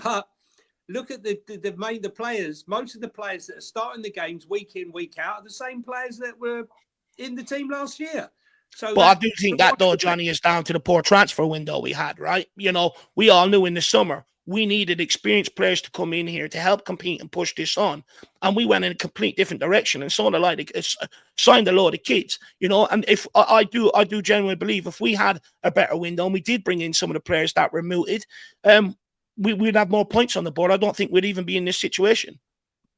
Speaker 3: But look at the players. Most of the players that are starting the games week in, week out are the same players that were in the team last year. So,
Speaker 1: but I do think that though, Johnny, is down to the poor transfer window we had, right? You know, we all knew in the summer we needed experienced players to come in here to help compete and push this on. And we went in a complete different direction and sort of like signed a load of kids, you know. And if I do genuinely believe if we had a better window and we did bring in some of the players that were mooted, we'd have more points on the board. I don't think we'd even be in this situation.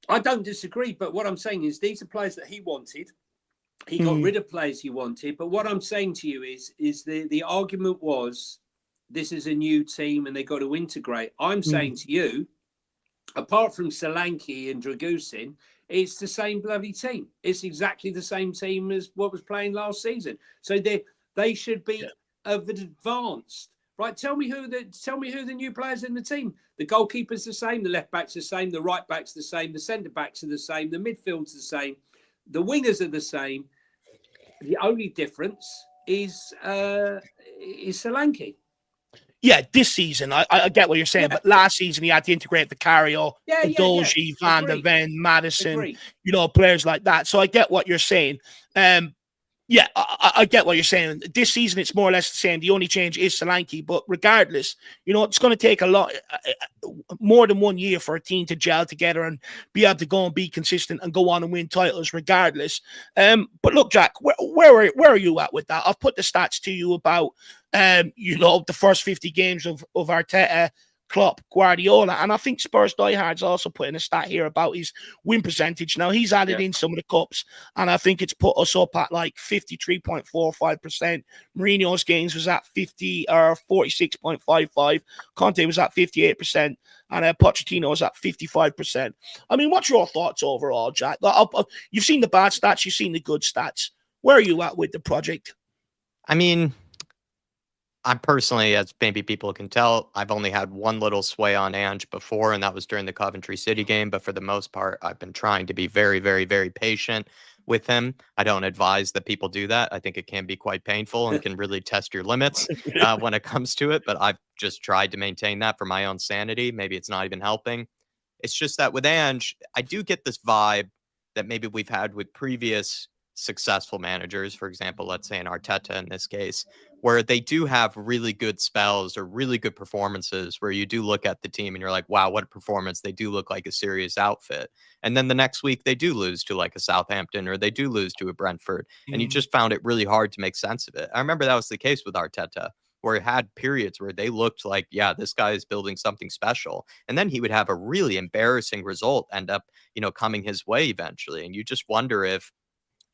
Speaker 3: I don't disagree, but what I'm saying is these are players that he wanted. He got rid of players he wanted. But what I'm saying to you is the argument was, this is a new team and they got to integrate. I'm saying to you, apart from Solanke and Dragusin, it's the same bloody team. It's exactly the same team as what was playing last season. So they should be advanced, right? Tell me who the new players in the team. The goalkeeper's the same, the left back's the same, the right back's the same, the centre backs are the same, the midfield's the same, the wingers are the same. The only difference is Solanke.
Speaker 1: Yeah, this season, I get what you're saying, but last season he had to integrate the Carrier, the Doji, Van der Ven, Madison, you know, players like that. So I get what you're saying. Yeah, I get what you're saying. This season, it's more or less the same. The only change is Solanke, but regardless, you know, it's going to take a lot, more than 1 year for a team to gel together and be able to go and be consistent and go on and win titles regardless. But look, Jack, where are you at with that? I've put the stats to you about, you know, the first 50 games of Arteta, Klopp, Guardiola, and I think Spurs diehards also put in a stat here about his win percentage. Now he's added in some of the cups, and I think it's put us up at like 53.45%. Mourinho's games was at 46.55. Conte was at 58%, and Pochettino was at 55%. I mean, what's your thoughts overall, Jack? You've seen the bad stats, you've seen the good stats. Where are you at with the project?
Speaker 2: I mean, I'm personally, as maybe people can tell, I've only had one little sway on Ange before, and that was during the Coventry City game. But for the most part, I've been trying to be very, very, very patient with him. I don't advise that people do that. I think it can be quite painful and can really test your limits when it comes to it. But I've just tried to maintain that for my own sanity. Maybe it's not even helping. It's just that with Ange, I do get this vibe that maybe we've had with previous successful managers, for example, let's say an Arteta in this case, where they do have really good spells or really good performances where you do look at the team and you're like, wow, what a performance. They do look like a serious outfit. And then the next week they do lose to like a Southampton or they do lose to a Brentford. And you just found it really hard to make sense of it. I remember that was the case with Arteta, where it had periods where they looked like, yeah, this guy is building something special. And then he would have a really embarrassing result end up, you know, coming his way eventually. And you just wonder if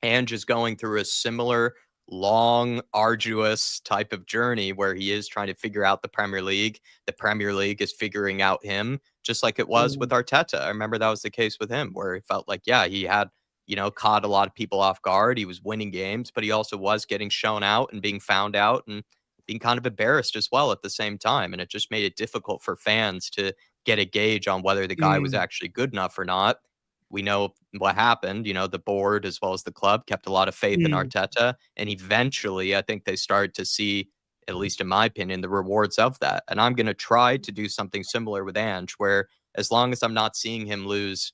Speaker 2: Ange is going through a similar long, arduous type of journey where he is trying to figure out the Premier League. The Premier League is figuring out him, just like it was with Arteta. I remember that was the case with him, where it felt like, yeah, he had, you know, caught a lot of people off guard. He was winning games, but he also was getting shown out and being found out and being kind of embarrassed as well at the same time. And it just made it difficult for fans to get a gauge on whether the guy was actually good enough or not. We know what happened. You know, the board as well as the club kept a lot of faith in Arteta. And eventually, I think they started to see, at least in my opinion, the rewards of that. And I'm going to try to do something similar with Ange, where as long as I'm not seeing him lose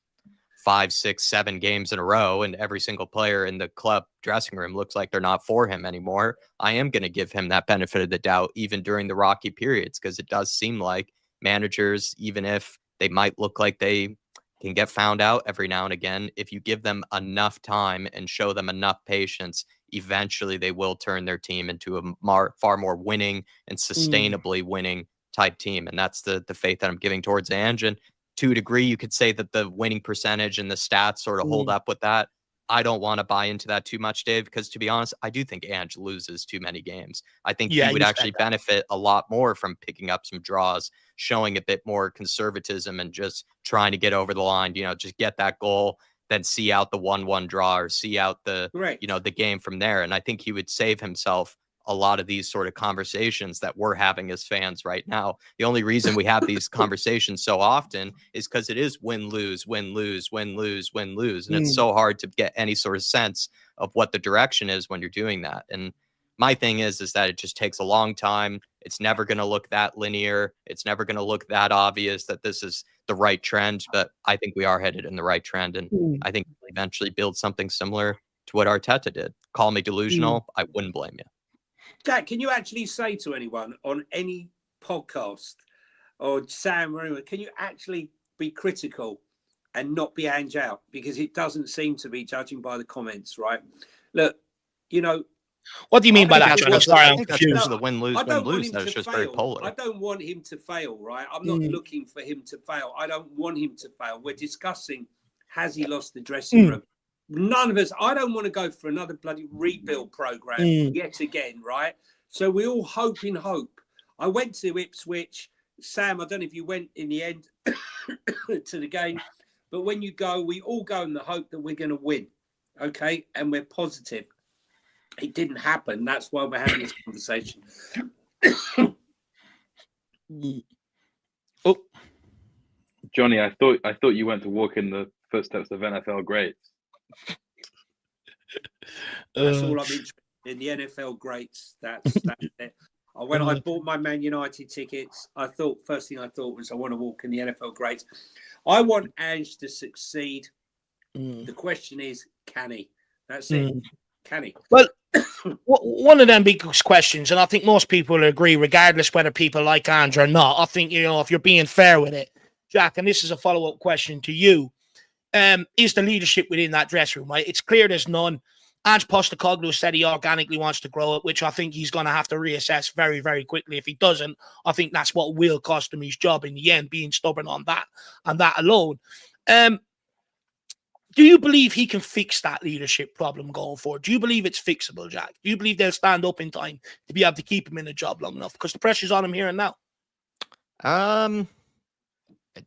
Speaker 2: 5, 6, 7 games in a row and every single player in the club dressing room looks like they're not for him anymore, I am going to give him that benefit of the doubt, even during the rocky periods, because it does seem like managers, even if they might look like they can get found out every now and again, if you give them enough time and show them enough patience, eventually they will turn their team into a far more winning and sustainably winning type team. And that's the faith that I'm giving towards Ange. And to a degree, you could say that the winning percentage and the stats sort of hold up with that. I don't want to buy into that too much, Dave, because to be honest, I do think Ange loses too many games. I think he would actually benefit a lot more from picking up some draws, showing a bit more conservatism and just trying to get over the line, you know, just get that goal, then see out the 1-1 draw or see out the, you know, the game from there. And I think he would save himself a lot of these sort of conversations that we're having as fans right now. The only reason we have these conversations so often is because it is win, lose, win, lose, win, lose, win, lose. And it's so hard to get any sort of sense of what the direction is when you're doing that. And my thing is that it just takes a long time. It's never going to look that linear. It's never going to look that obvious that this is the right trend. But I think we are headed in the right trend. And I think we'll eventually build something similar to what Arteta did. Call me delusional. I wouldn't blame you.
Speaker 3: Jack, can you actually say to anyone on any podcast or Sam Rumer, can you actually be critical and not be Ange out? Because it doesn't seem to be, judging by the comments, right? Look, you know,
Speaker 1: what do you mean by that, John? Sorry,
Speaker 2: I
Speaker 1: I'm
Speaker 2: think that's
Speaker 1: confused.
Speaker 2: because of the win-lose, win-lose. That was just very polar.
Speaker 3: I don't want him to fail, right? I'm not looking for him to fail. I don't want him to fail. We're discussing, has he lost the dressing room? None of us, I don't want to go for another bloody rebuild program yet again, right? So we all hope in hope. I went to Ipswich. Sam, I don't know if you went in the end to the game, but when you go, we all go in the hope that we're going to win, okay? And we're positive. It didn't happen. That's why we're having this conversation.
Speaker 1: Oh,
Speaker 4: Johnny, I thought you went to walk in the footsteps of NFL greats.
Speaker 3: That's all I'm interested in, the NFL greats. That's it. When I bought my Man United tickets, first thing I thought was I want to walk in the NFL greats. I want Ange to succeed. The question is, can he? That's it. Can he?
Speaker 1: Well, one of them big questions, and I think most people agree, regardless whether people like Ange or not. I think, if you're being fair with it, Jack, and this is a follow-up question to you, is the leadership within that dressing room, right? It's clear there's none. Ange Postecoglou said he organically wants to grow it, which I think he's going to have to reassess very, very quickly. If he doesn't, I think that's what will cost him his job in the end, being stubborn on that and that alone. Do you believe he can fix that leadership problem going forward? Do you believe it's fixable, Jack? Do you believe they'll stand up in time to be able to keep him in the job long enough? Because the pressure's on him here and now.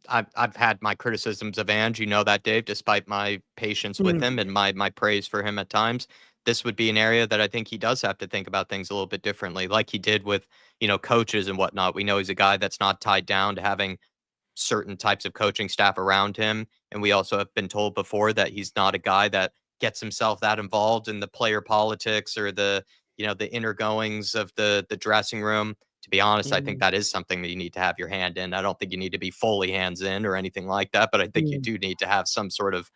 Speaker 2: I've had my criticisms of Ange, you know that, Dave, despite my patience with him and my praise for him at times. This would be an area that I think he does have to think about things a little bit differently, like he did with, coaches and whatnot. We know he's a guy that's not tied down to having certain types of coaching staff around him. And we also have been told before that he's not a guy that gets himself that involved in the player politics or the inner goings of the dressing room. To be honest, I think that is something that you need to have your hand in. I don't think you need to be fully hands in or anything like that, but I think you do need to have some sort of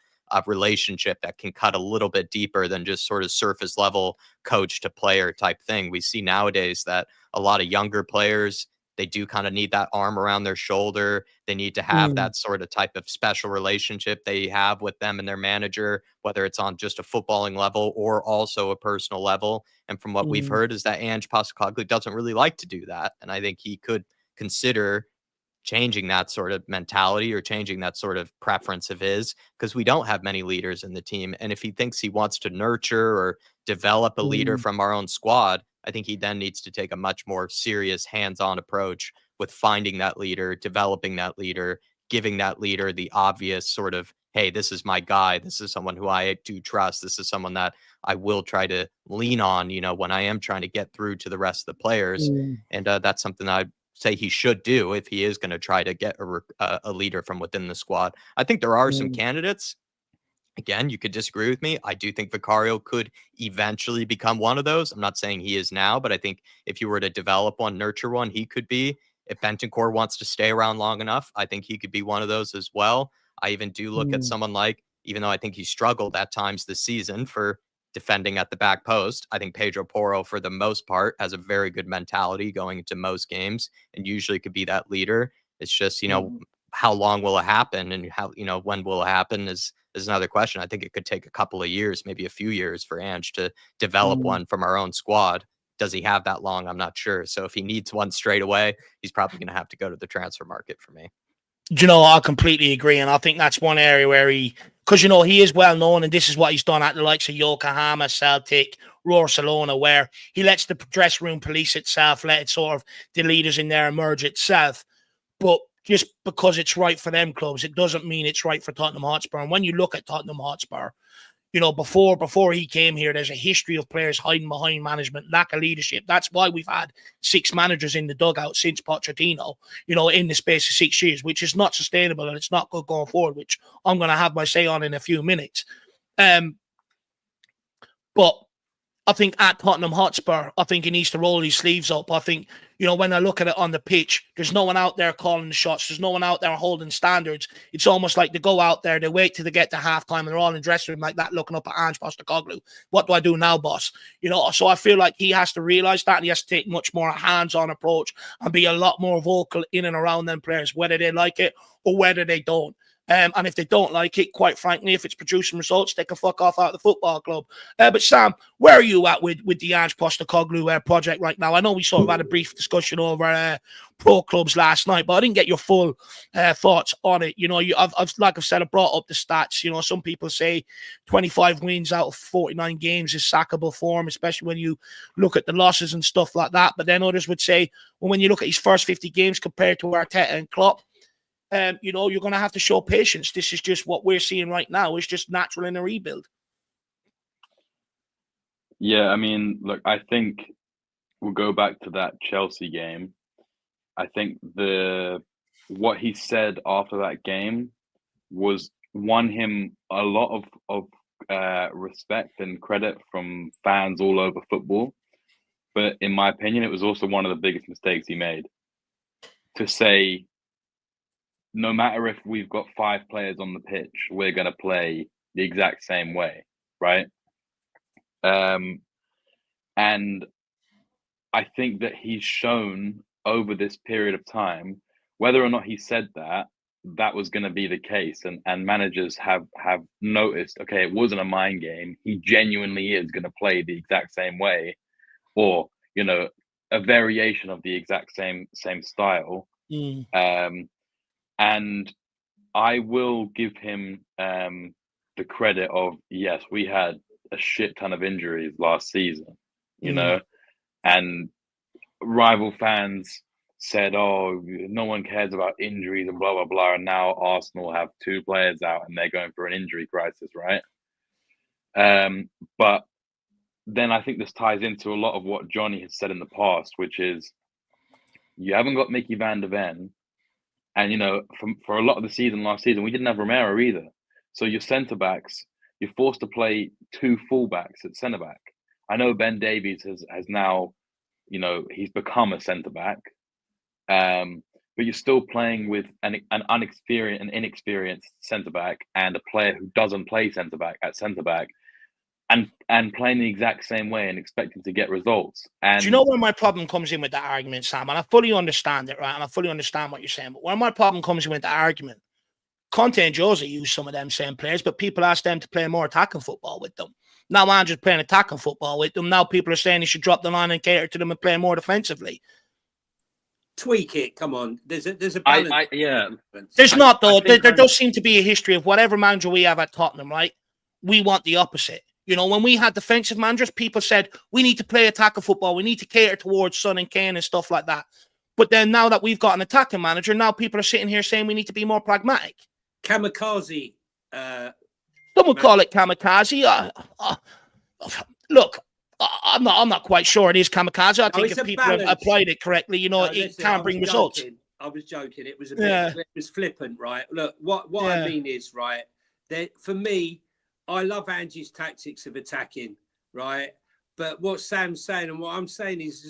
Speaker 2: relationship that can cut a little bit deeper than just sort of surface level coach to player type thing. We see nowadays that a lot of younger players, they do kind of need that arm around their shoulder. They need to have that sort of type of special relationship they have with them and their manager, whether it's on just a footballing level or also a personal level. And from what we've heard is that Ange Postecoglou doesn't really like to do that. And I think he could consider changing that sort of mentality or changing that sort of preference of his, because we don't have many leaders in the team. And if he thinks he wants to nurture or develop a leader from our own squad, I think he then needs to take a much more serious hands-on approach with finding that leader, developing that leader, giving that leader the obvious sort of, hey, this is my guy. This is someone who I do trust. This is someone that I will try to lean on, when I am trying to get through to the rest of the players. And that's something that I'd say he should do if he is going to try to get a leader from within the squad. I think there are some candidates. Again, you could disagree with me. I do think Vicario could eventually become one of those. I'm not saying he is now, but I think if you were to develop one, nurture one, he could be. If Bentancur wants to stay around long enough, I think he could be one of those as well. I even do look at someone like, even though I think he struggled at times this season for defending at the back post, I think Pedro Porro, for the most part, has a very good mentality going into most games and usually could be that leader. It's just, how long will it happen and how, when will it happen is another question. I think it could take a couple of years, maybe a few years for Ange to develop one from our own squad. Does he have that long? I'm not sure. So if he needs one straight away, he's probably going to have to go to the transfer market for me.
Speaker 1: I completely agree. And I think that's one area where because, he is well known, and this is what he's done at the likes of Yokohama, Celtic, Barcelona, where he lets the dressing room police itself, let it sort of the leaders in there emerge itself. But just because it's right for them clubs, it doesn't mean it's right for Tottenham Hotspur. And when you look at Tottenham Hotspur, before he came here, there's a history of players hiding behind management, lack of leadership. That's why we've had 6 managers in the dugout since Pochettino, in the space of 6 years, which is not sustainable and it's not good going forward, which I'm going to have my say on in a few minutes. But I think at Tottenham Hotspur, I think he needs to roll his sleeves up. I think, when I look at it on the pitch, there's no one out there calling the shots. There's no one out there holding standards. It's almost like they go out there, they wait till they get to halftime, and they're all in dressing room like that, looking up at Ange Postecoglou. What do I do now, boss? So I feel like he has to realize that, and he has to take much more hands-on approach and be a lot more vocal in and around them players, whether they like it or whether they don't. And if they don't like it, quite frankly, if it's producing results, they can fuck off out of the football club. But Sam, where are you at with the Ange Postecoglou project right now? I know we sort of had a brief discussion over pro clubs last night, but I didn't get your full thoughts on it. Like I've said, I brought up the stats. Some people say 25 wins out of 49 games is sackable form, especially when you look at the losses and stuff like that. But then others would say, well, when you look at his first 50 games compared to Arteta and Klopp, you're going to have to show patience. This is just what we're seeing right now. It's just natural in a rebuild.
Speaker 4: Yeah, I mean, look, I think we'll go back to that Chelsea game. I think what he said after that game won him a lot of respect and credit from fans all over football. But in my opinion, it was also one of the biggest mistakes he made. To say, no matter if we've got 5 players on the pitch, we're going to play the exact same way, right? And I think that he's shown over this period of time, whether or not he said that was going to be the case. And managers have noticed, okay, it wasn't a mind game. He genuinely is going to play the exact same way, or, a variation of the exact same style. And I will give him the credit of, yes, we had a shit ton of injuries last season, and rival fans said, oh, no one cares about injuries and blah, blah, blah. And now Arsenal have 2 players out and they're going for an injury crisis, right? But then I think this ties into a lot of what Johnny has said in the past, which is you haven't got Mickey van der Ven. And, for a lot of the season last season, we didn't have Romero either. So your centre-backs, you're forced to play 2 full-backs at centre-back. I know Ben Davies has now, he's become a centre-back. But you're still playing with an inexperienced centre-back and a player who doesn't play centre-back at centre-back. And playing the exact same way and expecting to get results. And
Speaker 1: do you know where my problem comes in with that argument, Sam? And I fully understand it, right? And I fully understand what you're saying. But where my problem comes in with the argument, Conte and Jose use some of them same players, but people ask them to play more attacking football with them. Now Ange's playing attacking football with them. Now people are saying he should drop the line and cater to them and play more defensively.
Speaker 3: Tweak it. Come on. There's a balance.
Speaker 4: Yeah.
Speaker 1: There's not, though. There does seem to be a history of whatever manager we have at Tottenham, right? We want the opposite. When we had defensive managers, people said, we need to play attacking football. We need to cater towards Son and Kane and stuff like that. But then now that we've got an attacking manager, now people are sitting here saying we need to be more pragmatic.
Speaker 3: Kamikaze.
Speaker 1: Some would call it kamikaze. Look, I'm not quite sure it is kamikaze. I think if people have applied it correctly, it can bring results.
Speaker 3: I was joking. It was a bit, it was flippant, right? Look, what I mean is, right, that for me, I love Ange's tactics of attacking, right? But what Sam's saying and what I'm saying is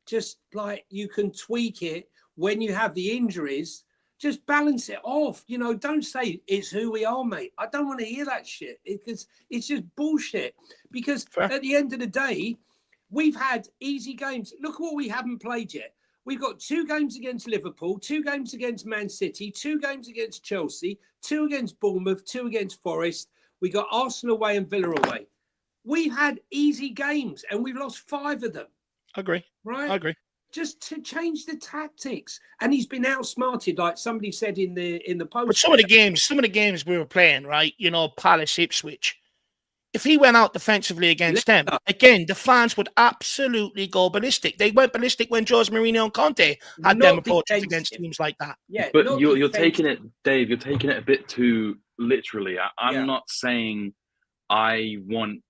Speaker 3: just like you can tweak it when you have the injuries, just balance it off. Don't say it's who we are, mate. I don't want to hear that shit because it's just bullshit. Because at the end of the day, we've had easy games. Look what we haven't played yet. We've got 2 games against Liverpool, 2 games against Man City, 2 games against Chelsea, 2 against Bournemouth, 2 against Forest. We got Arsenal away and Villa away. We've had easy games and we've lost 5 of them.
Speaker 1: Agree.
Speaker 3: Right?
Speaker 1: I agree.
Speaker 3: Just to change the tactics. And he's been outsmarted, like somebody said in the post.
Speaker 1: But some of the games we were playing, right? Palace, Ipswich. If he went out defensively against them, again, the fans would absolutely go ballistic. They went ballistic when Jose Mourinho and Conte had them approaches against teams like that.
Speaker 3: Yeah,
Speaker 4: but you're taking it, Dave, you're taking it a bit too literally. I'm not saying I want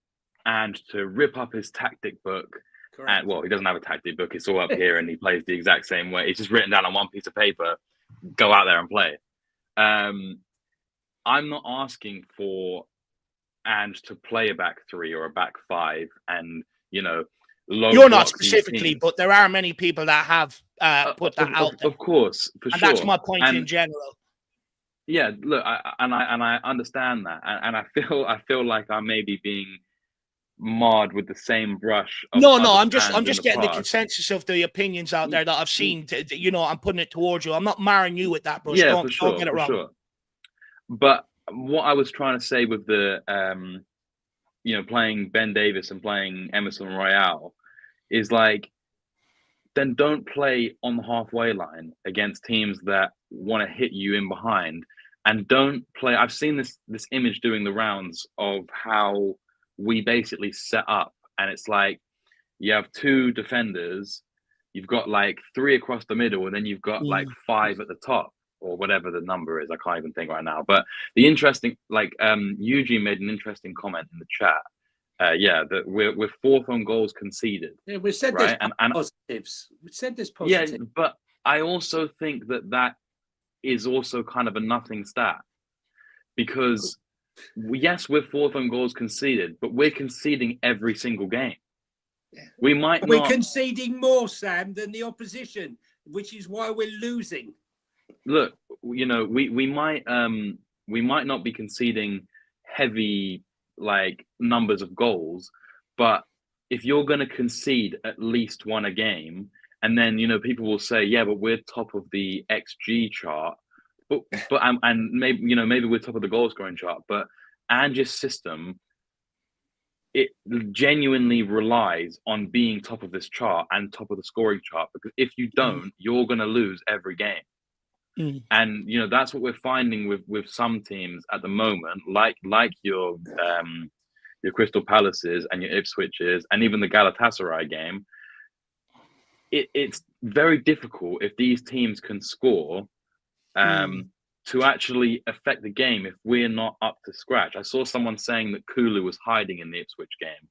Speaker 4: Ange to rip up his tactic book. And, well, he doesn't have a tactic book. It's all up here and he plays the exact same way. It's just written down on one piece of paper. Go out there and play. I'm not asking for Ange to play a back three or a back five, and low
Speaker 1: You're not
Speaker 4: block these
Speaker 1: specifically,
Speaker 4: teams.
Speaker 1: but there are many people that have put that out there.
Speaker 4: Of course, for
Speaker 1: and
Speaker 4: sure.
Speaker 1: That's my point in general.
Speaker 4: Yeah, look, I understand that, and I feel like I may be being marred with the same brush.
Speaker 1: No, I'm just getting the consensus of the opinions out there that I've seen. I'm putting it towards you. I'm not marring you with that brush.
Speaker 4: Yeah,
Speaker 1: Don't get it
Speaker 4: for
Speaker 1: wrong.
Speaker 4: sure. But what I was trying to say with the playing Ben Davies and playing Emerson Royale is like, then don't play on the halfway line against teams that want to hit you in behind, and don't play. I've seen this image doing the rounds of how we basically set up, and it's like you have two defenders, you've got like three across the middle, and then you've got like five at the top, or whatever the number is. I can't even think right now. But the interesting, Eugene made an interesting comment in the chat. That we're fourth on goals conceded.
Speaker 3: Yeah, we said right? There's positives. We said there's positives.
Speaker 4: Yeah, but I also think that is also kind of a nothing stat, because yes, we're fourth on goals conceded, but we're conceding every single game.
Speaker 3: Yeah.
Speaker 4: We're
Speaker 3: conceding more, Sam, than the opposition, which is why we're losing.
Speaker 4: Look, we might not be conceding heavy numbers of goals, but if you're going to concede at least one a game, and then people will say, yeah, but we're top of the XG chart, but and maybe we're top of the goal scoring chart, but Ange's system, it genuinely relies on being top of this chart and top of the scoring chart, because if you don't, you're going to lose every game. And that's what we're finding with some teams at the moment, like your Crystal Palaces and your Ipswiches, and even the Galatasaray game. It's very difficult if these teams can score to actually affect the game if we're not up to scratch. I saw someone saying that Kulu was hiding in the Ipswich game,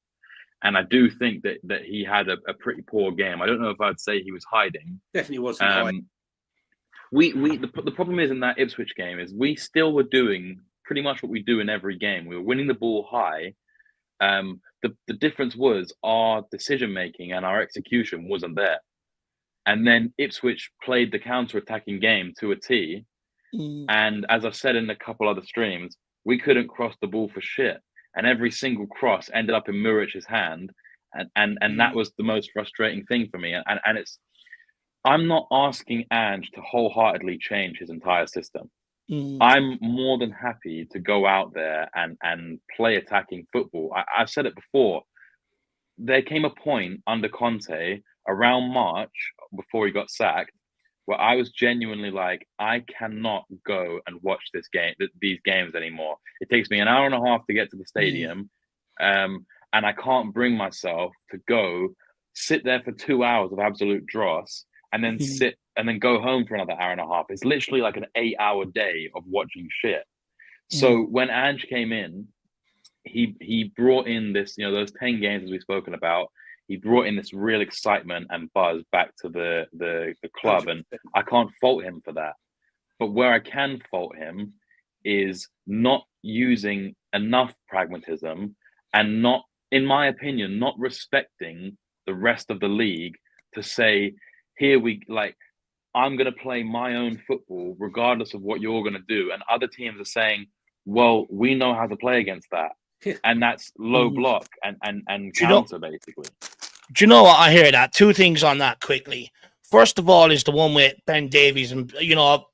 Speaker 4: and I do think that he had a pretty poor game. I don't know if I'd say he was hiding.
Speaker 3: Definitely wasn't hiding.
Speaker 4: The problem is in that Ipswich game is we still were doing pretty much what we do in every game. We were winning the ball high. The difference was our decision making and our execution wasn't there. And then Ipswich played the counter-attacking game to a T. And as I've said in a couple other streams, we couldn't cross the ball for shit. And every single cross ended up in Murich's hand. And that was the most frustrating thing for me. And I'm not asking Ange to wholeheartedly change his entire system. I'm more than happy to go out there and play attacking football. I've said it before. There came a point under Conte around March, before he got sacked, where I was genuinely like, I cannot go and watch these games anymore. It takes me an hour and a half to get to the stadium, and I can't bring myself to go sit there for 2 hours of absolute dross, and then sit and then go home for another hour and a half. It's literally like an 8-hour day of watching shit. So when Ange came in, he brought in this, those 10 games as we've spoken about. He brought in this real excitement and buzz back to the club, and I can't fault him for that. But where I can fault him is not using enough pragmatism and not, in my opinion, not respecting the rest of the league to say, I'm going to play my own football regardless of what you're going to do. And other teams are saying, well, we know how to play against that. And that's low block and counter, basically.
Speaker 1: Do you know what? I hear that. Two things on that quickly. First of all is the one with Ben Davies. And,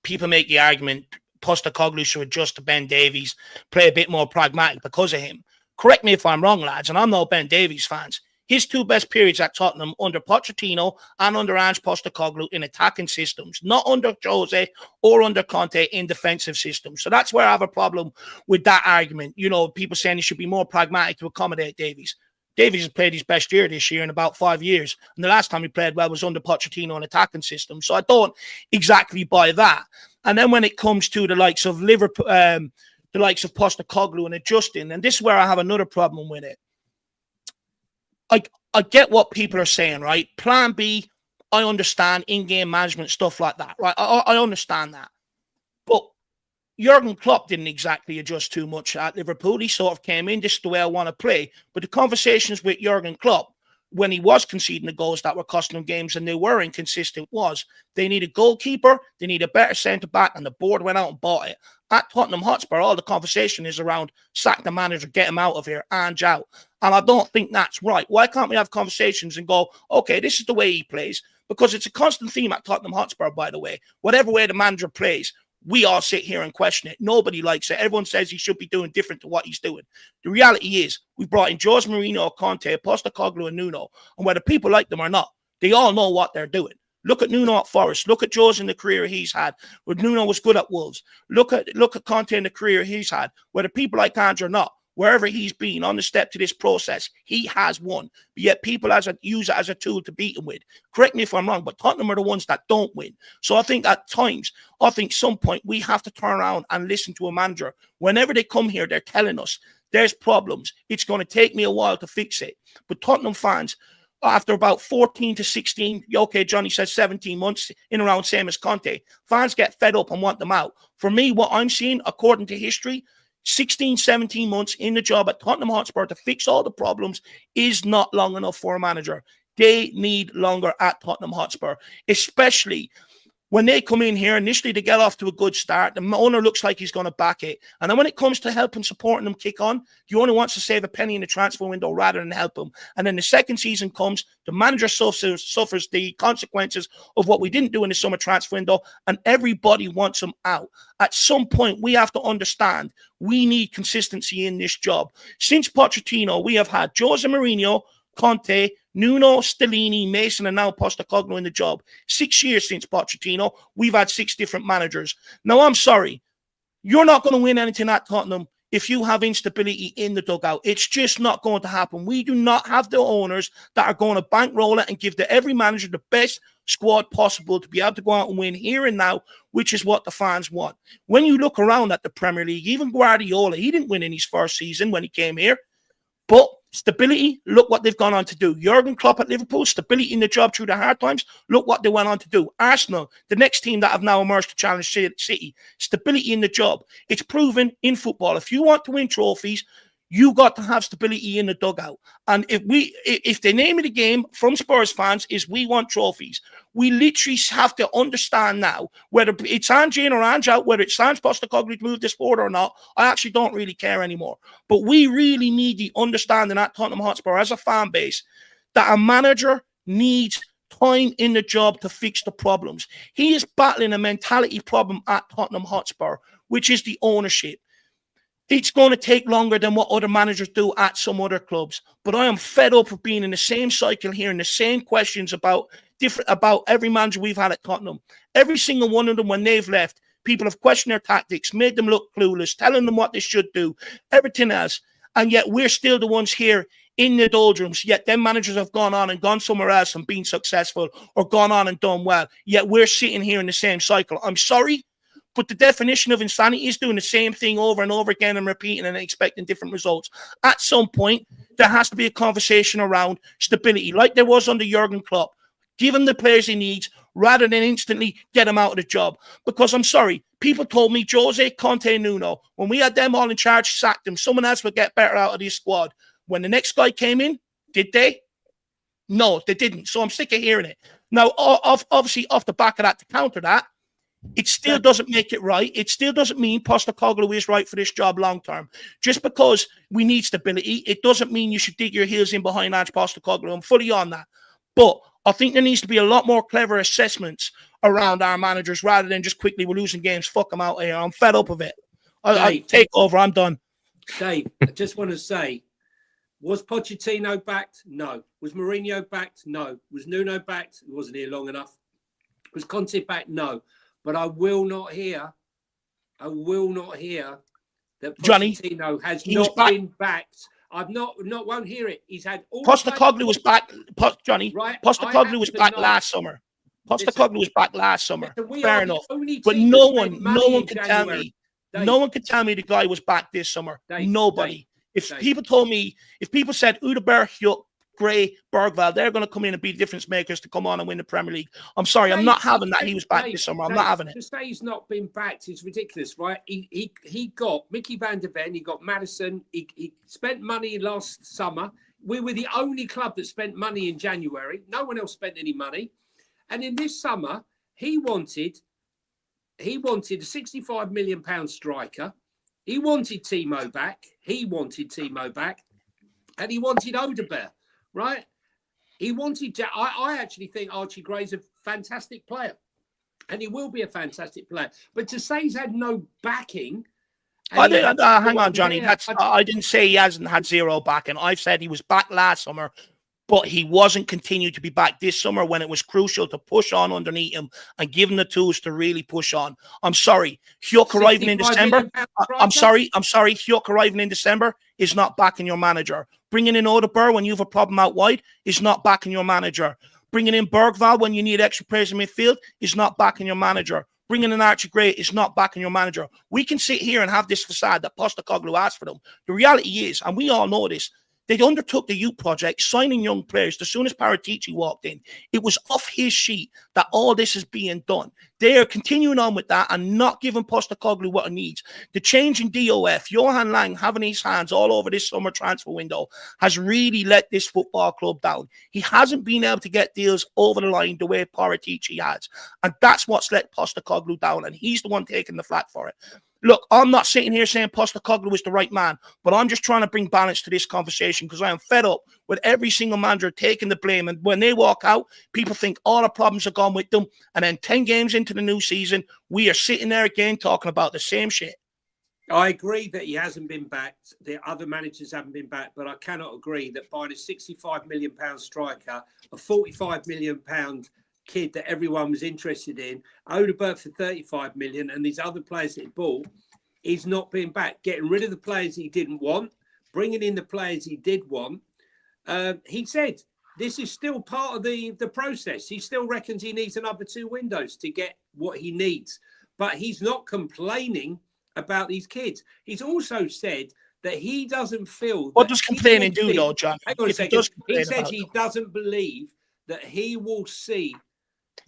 Speaker 1: people make the argument Postecoglou should adjust to Ben Davies, play a bit more pragmatic because of him. Correct me if I'm wrong, lads, and I'm no Ben Davies fans. His two best periods at Tottenham under Pochettino and under Ange Postecoglou in attacking systems, not under Jose or under Conte in defensive systems. So that's where I have a problem with that argument. People saying he should be more pragmatic to accommodate Davies. Davies has played his best year this year in about 5 years. And the last time he played well was under Pochettino in attacking systems. So I don't exactly buy that. And then when it comes to the likes of Liverpool, the likes of Postecoglou and adjusting, and this is where I have another problem with it. I get what people are saying, right? Plan B, I understand in-game management, stuff like that, right? I understand that. But Jurgen Klopp didn't exactly adjust too much at Liverpool. He sort of came in, this is the way I want to play. But the conversations with Jurgen Klopp, when he was conceding the goals that were costing them games and they were inconsistent, was they need a goalkeeper, they need a better centre-back, and the board went out and bought it. At Tottenham Hotspur, all the conversation is around sack the manager, get him out of here, Ange out. And I don't think that's right. Why can't we have conversations and go, okay, this is the way he plays? Because it's a constant theme at Tottenham Hotspur, by the way. Whatever way the manager plays, we all sit here and question it. Nobody likes it. Everyone says he should be doing different to what he's doing. The reality is, we've brought in Jose Mourinho, Conte, Postecoglou, and Nuno. And whether people like them or not, they all know what they're doing. Look at Nuno at Forest. Look at Jose in the career he's had. Where Nuno was good at Wolves. Look at Conte in the career he's had. Whether people like Ange or not, wherever he's been on the step to this process, he has won. But yet people use it as a tool to beat him with. Correct me if I'm wrong, but Tottenham are the ones that don't win. So I think at times, some point we have to turn around and listen to a manager. Whenever they come here, they're telling us there's problems. It's going to take me a while to fix it. But Tottenham fans, after about 14 to 16, okay, Johnny says 17 months, in around same as Conte, fans get fed up and want them out. For me, what I'm seeing, according to history, 16, 17 months in the job at Tottenham Hotspur to fix all the problems is not long enough for a manager. They need longer at Tottenham Hotspur, especially when they come in here. Initially, they get off to a good start. The owner looks like he's going to back it. And then when it comes to helping, supporting them kick on, the owner wants to save a penny in the transfer window rather than help them. And then the second season comes, the manager suffers the consequences of what we didn't do in the summer transfer window, and everybody wants him out. At some point, we have to understand we need consistency in this job. Since Pochettino, we have had Jose Mourinho, Conte, Nuno, Stellini, Mason, and now Postecoglou in the job. 6 years since Pochettino, we've had 6 different managers. Now, I'm sorry. You're not going to win anything at Tottenham if you have instability in the dugout. It's just not going to happen. We do not have the owners that are going to bankroll it and give every manager the best squad possible to be able to go out and win here and now, which is what the fans want. When you look around at the Premier League, even Guardiola, he didn't win in his first season when he came here. But stability, look what they've gone on to do. Jurgen Klopp at Liverpool, stability in the job through the hard times, look what they went on to do. Arsenal, the next team that have now emerged to challenge City, stability in the job. It's proven in football. If you want to win trophies, you got to have stability in the dugout. And if the name of the game from Spurs fans is we want trophies, we literally have to understand now, whether it's Ange in or Ange out, whether it's Ange Postecoglou to move this forward or not, I actually don't really care anymore. But we really need the understanding at Tottenham Hotspur as a fan base that a manager needs time in the job to fix the problems. He is battling a mentality problem at Tottenham Hotspur, which is the ownership. It's going to take longer than what other managers do at some other clubs. But I am fed up of being in the same cycle, hearing the same questions about every manager we've had at Tottenham. Every single one of them, when they've left, people have questioned their tactics, made them look clueless, telling them what they should do, everything else. And yet we're still the ones here in the doldrums. Yet them managers have gone on and gone somewhere else and been successful, or gone on and done well. Yet we're sitting here in the same cycle. I'm sorry, but the definition of insanity is doing the same thing over and over again and repeating and expecting different results. At some point, there has to be a conversation around stability, like there was under Jurgen Klopp. Give him the players he needs rather than instantly get him out of the job. Because I'm sorry, people told me Jose, Conte, Nuno, when we had them all in charge, sacked them, someone else would get better out of this squad. When the next guy came in, did they? No, they didn't. So I'm sick of hearing it. Now, obviously, off the back of that, to counter that, it still doesn't make it right. It still doesn't mean Postecoglou is right for this job long term. Just because we need stability, it doesn't mean you should dig your heels in behind Ange Postecoglou. I'm fully on that. But I think there needs to be a lot more clever assessments around our managers rather than just quickly we're losing games. Fuck them out here. I'm fed up of it. I take over. I'm done.
Speaker 3: Dave, I just want to say, was Pochettino backed? No. Was Mourinho backed? No. Was Nuno backed? He wasn't here long enough. Was Conte backed? No. But I will not hear that Pochettino has not been backed. I've won't hear it. He's had all
Speaker 1: Postecoglou was back, Johnny. Right? Postecoglou was back last summer. Postecoglou was back last summer. Fair enough. But no one can tell me. No one can tell me the guy was back this summer. Nobody. If people said Udebert, Gray, Bergvall, they're going to come in and be difference makers to come on and win the Premier League. I'm sorry, I'm not having that. He was back this summer. I'm not having it.
Speaker 3: To say he's not been backed is ridiculous, right? He got Mickey van der Ven, he got Maddison, he spent money last summer. We were the only club that spent money in January. No one else spent any money. And in this summer, he wanted a £65 million striker. He wanted Timo back. And he wanted Odegaard, right? He wanted. I actually think Archie Gray's a fantastic player, and he will be a fantastic player. But to say he's had no backing.
Speaker 1: Hang on, Johnny. I didn't say he hasn't had zero backing. I've said he was back last summer, but he wasn't continued to be back this summer when it was crucial to push on underneath him and give him the tools to really push on. I'm sorry, Hugh arriving in December. I'm sorry, Hugh arriving in December is not backing your manager. Bringing in Odegaard when you have a problem out wide is not backing your manager. Bringing in Bergvall when you need extra players in midfield is not backing your manager. Bringing in Archie Gray is not backing your manager. We can sit here and have this facade that Postecoglou asked for them. The reality is, and we all know this, they undertook the youth project, signing young players. As soon as Paratici walked in, it was off his sheet that all this is being done. They are continuing on with that and not giving Postecoglou what he needs. The change in DOF, Johan Lang having his hands all over this summer transfer window, has really let this football club down. He hasn't been able to get deals over the line the way Paratici has. And that's what's let Postecoglou down. And he's the one taking the flak for it. Look, I'm not sitting here saying Postecoglou is the right man, but I'm just trying to bring balance to this conversation because I am fed up with every single manager taking the blame. And when they walk out, people think all the problems are gone with them. And then 10 games into the new season, we are sitting there again talking about the same shit.
Speaker 3: I agree that he hasn't been backed. The other managers haven't been backed, but I cannot agree that buying a £65 million striker, a £45 million kid that everyone was interested in, Odegaard for 35 million, and these other players that he bought, he's not being back. Getting rid of the players he didn't want, bringing in the players he did want. He said this is still part of the process. He still reckons he needs another 2 windows to get what he needs, but he's not complaining about these kids. He's also said that he doesn't feel.
Speaker 1: What does complaining do, though, John?
Speaker 3: Hang on a second. He said he doesn't believe that he will see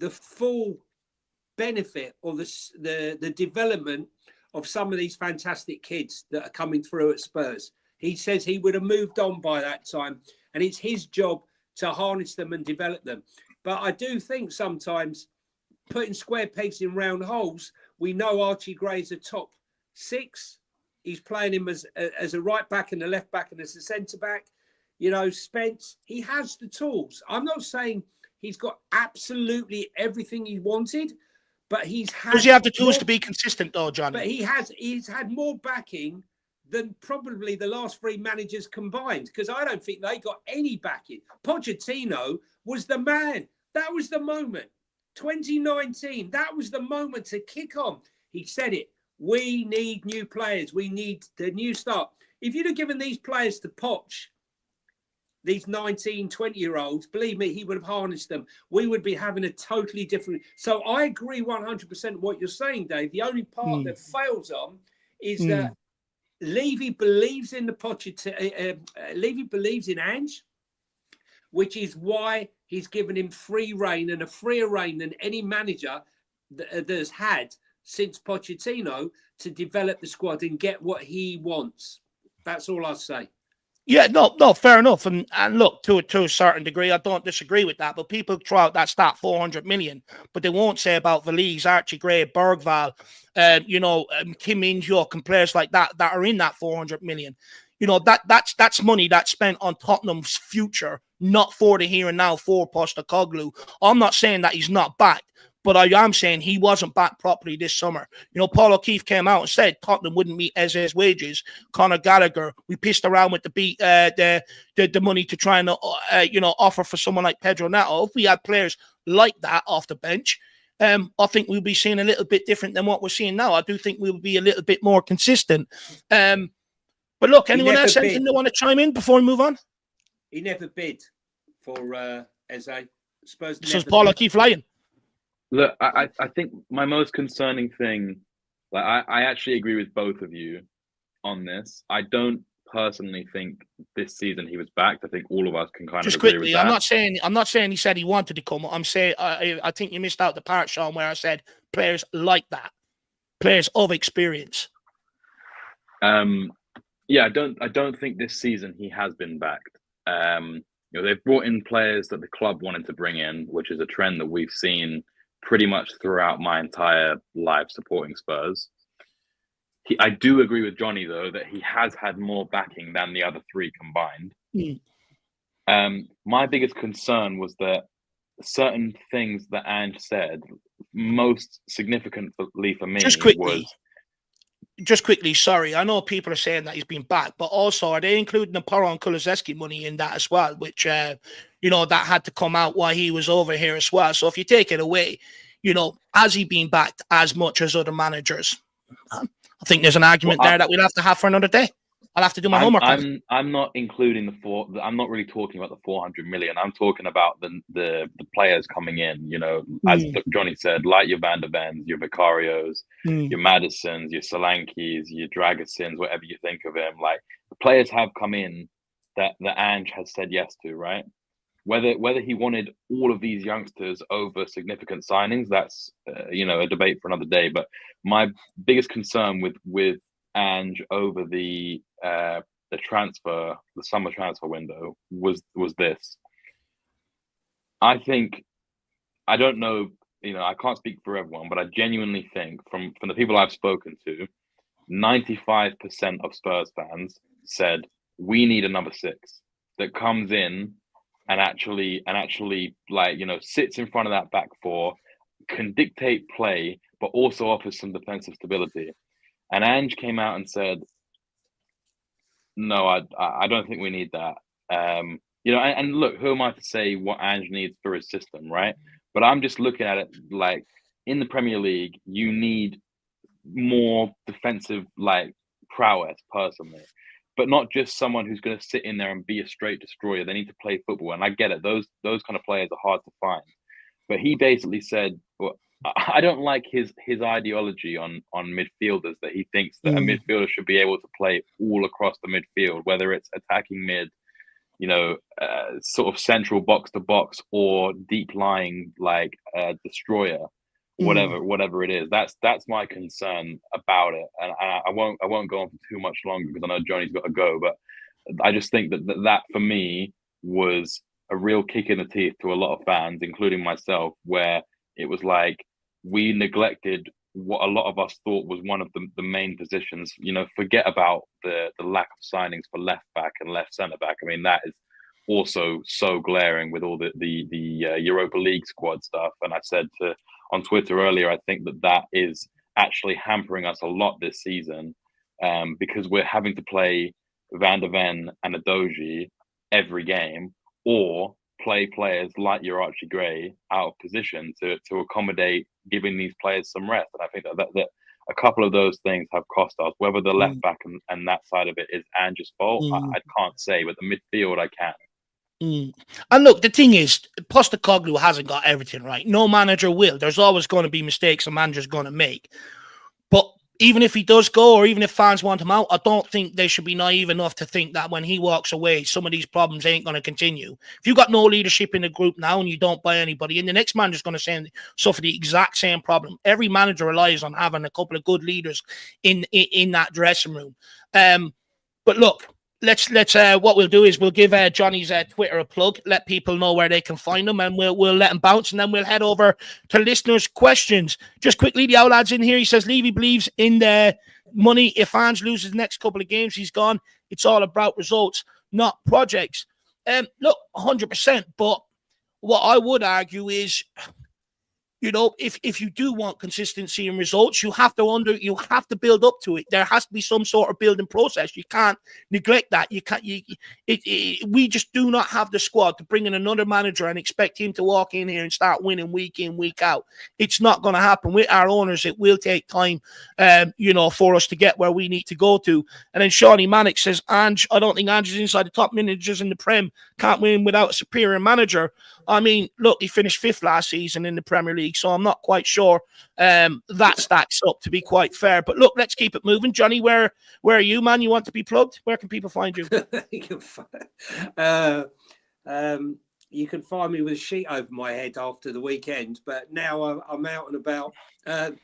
Speaker 3: the full benefit or the development of some of these fantastic kids that are coming through at Spurs. He says he would have moved on by that time, and it's his job to harness them and develop them. But I do think sometimes putting square pegs in round holes, we know Archie Gray's a top 6. He's playing him as a right back and a left back and as a centre back. You know, Spence, he has the tools. I'm not saying he's got absolutely everything he wanted, but he's had.
Speaker 1: Does he have the tools to be consistent, though, Johnny?
Speaker 3: But he's had more backing than probably the last 3 managers combined, because I don't think they got any backing. Pochettino was the man. That was the moment. 2019, that was the moment to kick on. He said it. We need new players. We need the new start. If you'd have given these players to Poch, these 19, 20-year-olds, believe me, he would have harnessed them. We would be having a totally different. So I agree 100% what you're saying, Dave. The only part that fails on is that Levy believes in Levy believes in Ange, which is why he's given him free reign, and a freer reign than any manager that has had since Pochettino, to develop the squad and get what he wants. That's all I'll say.
Speaker 1: Yeah, no, fair enough. And look, to a certain degree, I don't disagree with that. But people throw out that stat, 400 million, but they won't say about Valise, Archie Gray, Bergvall, Kim Min-hyuk and players like that are in that 400 million. You know, that's money that's spent on Tottenham's future, not for the here and now for Postecoglou. I'm not saying that he's not backed, but I am saying he wasn't back properly this summer. You know, Paul O'Keefe came out and said Tottenham wouldn't meet Eze's wages. Conor Gallagher, we pissed around with the money to try and offer for someone like Pedro Neto. If we had players like that off the bench, I think we'll be seeing a little bit different than what we're seeing now. I do think we'll be a little bit more consistent. But look, anyone else anything they want to chime in before we move on?
Speaker 3: He never bid for Eze. Spurs.
Speaker 1: So is Paul O'Keefe lying?
Speaker 4: Look, I think my most concerning thing, like I actually agree with both of you on this. I don't personally think this season he was backed. I think all of us can kind
Speaker 1: Just
Speaker 4: of agree
Speaker 1: quickly,
Speaker 4: with that.
Speaker 1: I'm not saying he said he wanted to come. I'm saying I think you missed out the part, Sean, where I said players like that, players of experience.
Speaker 4: Yeah, I don't think this season he has been backed. They've brought in players that the club wanted to bring in, which is a trend that we've seen pretty much throughout my entire life supporting Spurs. I do agree with Johnny, though, that he has had more backing than the other three combined. My biggest concern was that certain things that Ange said, most significantly for me,
Speaker 1: Just quickly, sorry. I know people are saying that he's been back, but also are they including the Poro and Kulusevski money in that as well, which, that had to come out while he was over here as well. So if you take it away, has he been backed as much as other managers? I think there's an argument there that we'll have to have for another day. I'll have to do my homework.
Speaker 4: I'm not including I'm not really talking about the 400 million. I'm talking about the players coming in. As Johnny said, like your Van der Vens, your Vicarios, your Madisons, your Solankis, your Dragasins, whatever you think of him. Like the players have come in that Ange has said yes to, right? Whether he wanted all of these youngsters over significant signings, that's a debate for another day. But my biggest concern with Ange over the summer transfer window was this. I think, I don't know, I can't speak for everyone, but I genuinely think from the people I've spoken to, 95% of Spurs fans said we need a number 6 that comes in and actually sits in front of that back four, can dictate play, but also offers some defensive stability. And Ange came out and said, no, I don't think we need that. And look, who am I to say what Ange needs for his system, right? But I'm just looking at it like in the Premier League, you need more defensive prowess personally, but not just someone who's going to sit in there and be a straight destroyer. They need to play football, and I get it. Those kind of players are hard to find. But he basically said, well, I don't like his ideology on midfielders, that he thinks that a midfielder should be able to play all across the midfield, whether it's attacking mid, sort of central box to box, or deep lying like destroyer, whatever it is. That's my concern about it, and I won't go on for too much longer because I know Johnny's got to go. But I just think that for me was a real kick in the teeth to a lot of fans, including myself, where it was like we neglected what a lot of us thought was one of the main positions. Forget about the lack of signings for left back and left centre back. I mean, that is also so glaring with all the Europa League squad stuff. And I said on Twitter earlier, I think that is actually hampering us a lot this season, because we're having to play Van der Ven and Adoji every game, or play players like your Archie Gray out of position to accommodate giving these players some rest. And I think that a couple of those things have cost us. Whether the left back and that side of it is Ange's fault, I can't say, but the midfield I can.
Speaker 1: And look, the thing is, Postecoglou hasn't got everything right. No manager will. There's always going to be mistakes a manager's going to make. But even if he does go, or even if fans want him out, I don't think they should be naive enough to think that when he walks away, some of these problems ain't going to continue. If you've got no leadership in the group now and you don't buy anybody, and the next manager's going to suffer the exact same problem. Every manager relies on having a couple of good leaders in that dressing room. But look, let's what we'll do is we'll give Johnny's Twitter a plug, let people know where they can find him, and we'll let him bounce, and then we'll head over to listeners' questions. Just quickly, the Outlad's in here. He says Levy believes in the money. If Ange loses the next couple of games, he's gone. It's all about results, not projects. Look, 100%. But what I would argue is, if you do want consistency in results, you have to build up to it. There has to be some sort of building process. You can't neglect that. We just do not have the squad to bring in another manager and expect him to walk in here and start winning week in, week out. It's not going to happen. With our owners, it will take time, for us to get where we need to go to. And then Shawnee Manick says, I don't think Ange is inside the top managers in the Prem. Can't win without a superior manager. I mean, look, he finished 5th last season in the Premier League, so I'm not quite sure that stacks up, to be quite fair. But look, let's keep it moving. Johnny, where are you, man? You want to be plugged? Where can people find you?
Speaker 3: You can find me with a sheet over my head after the weekend, but now I'm out and about. You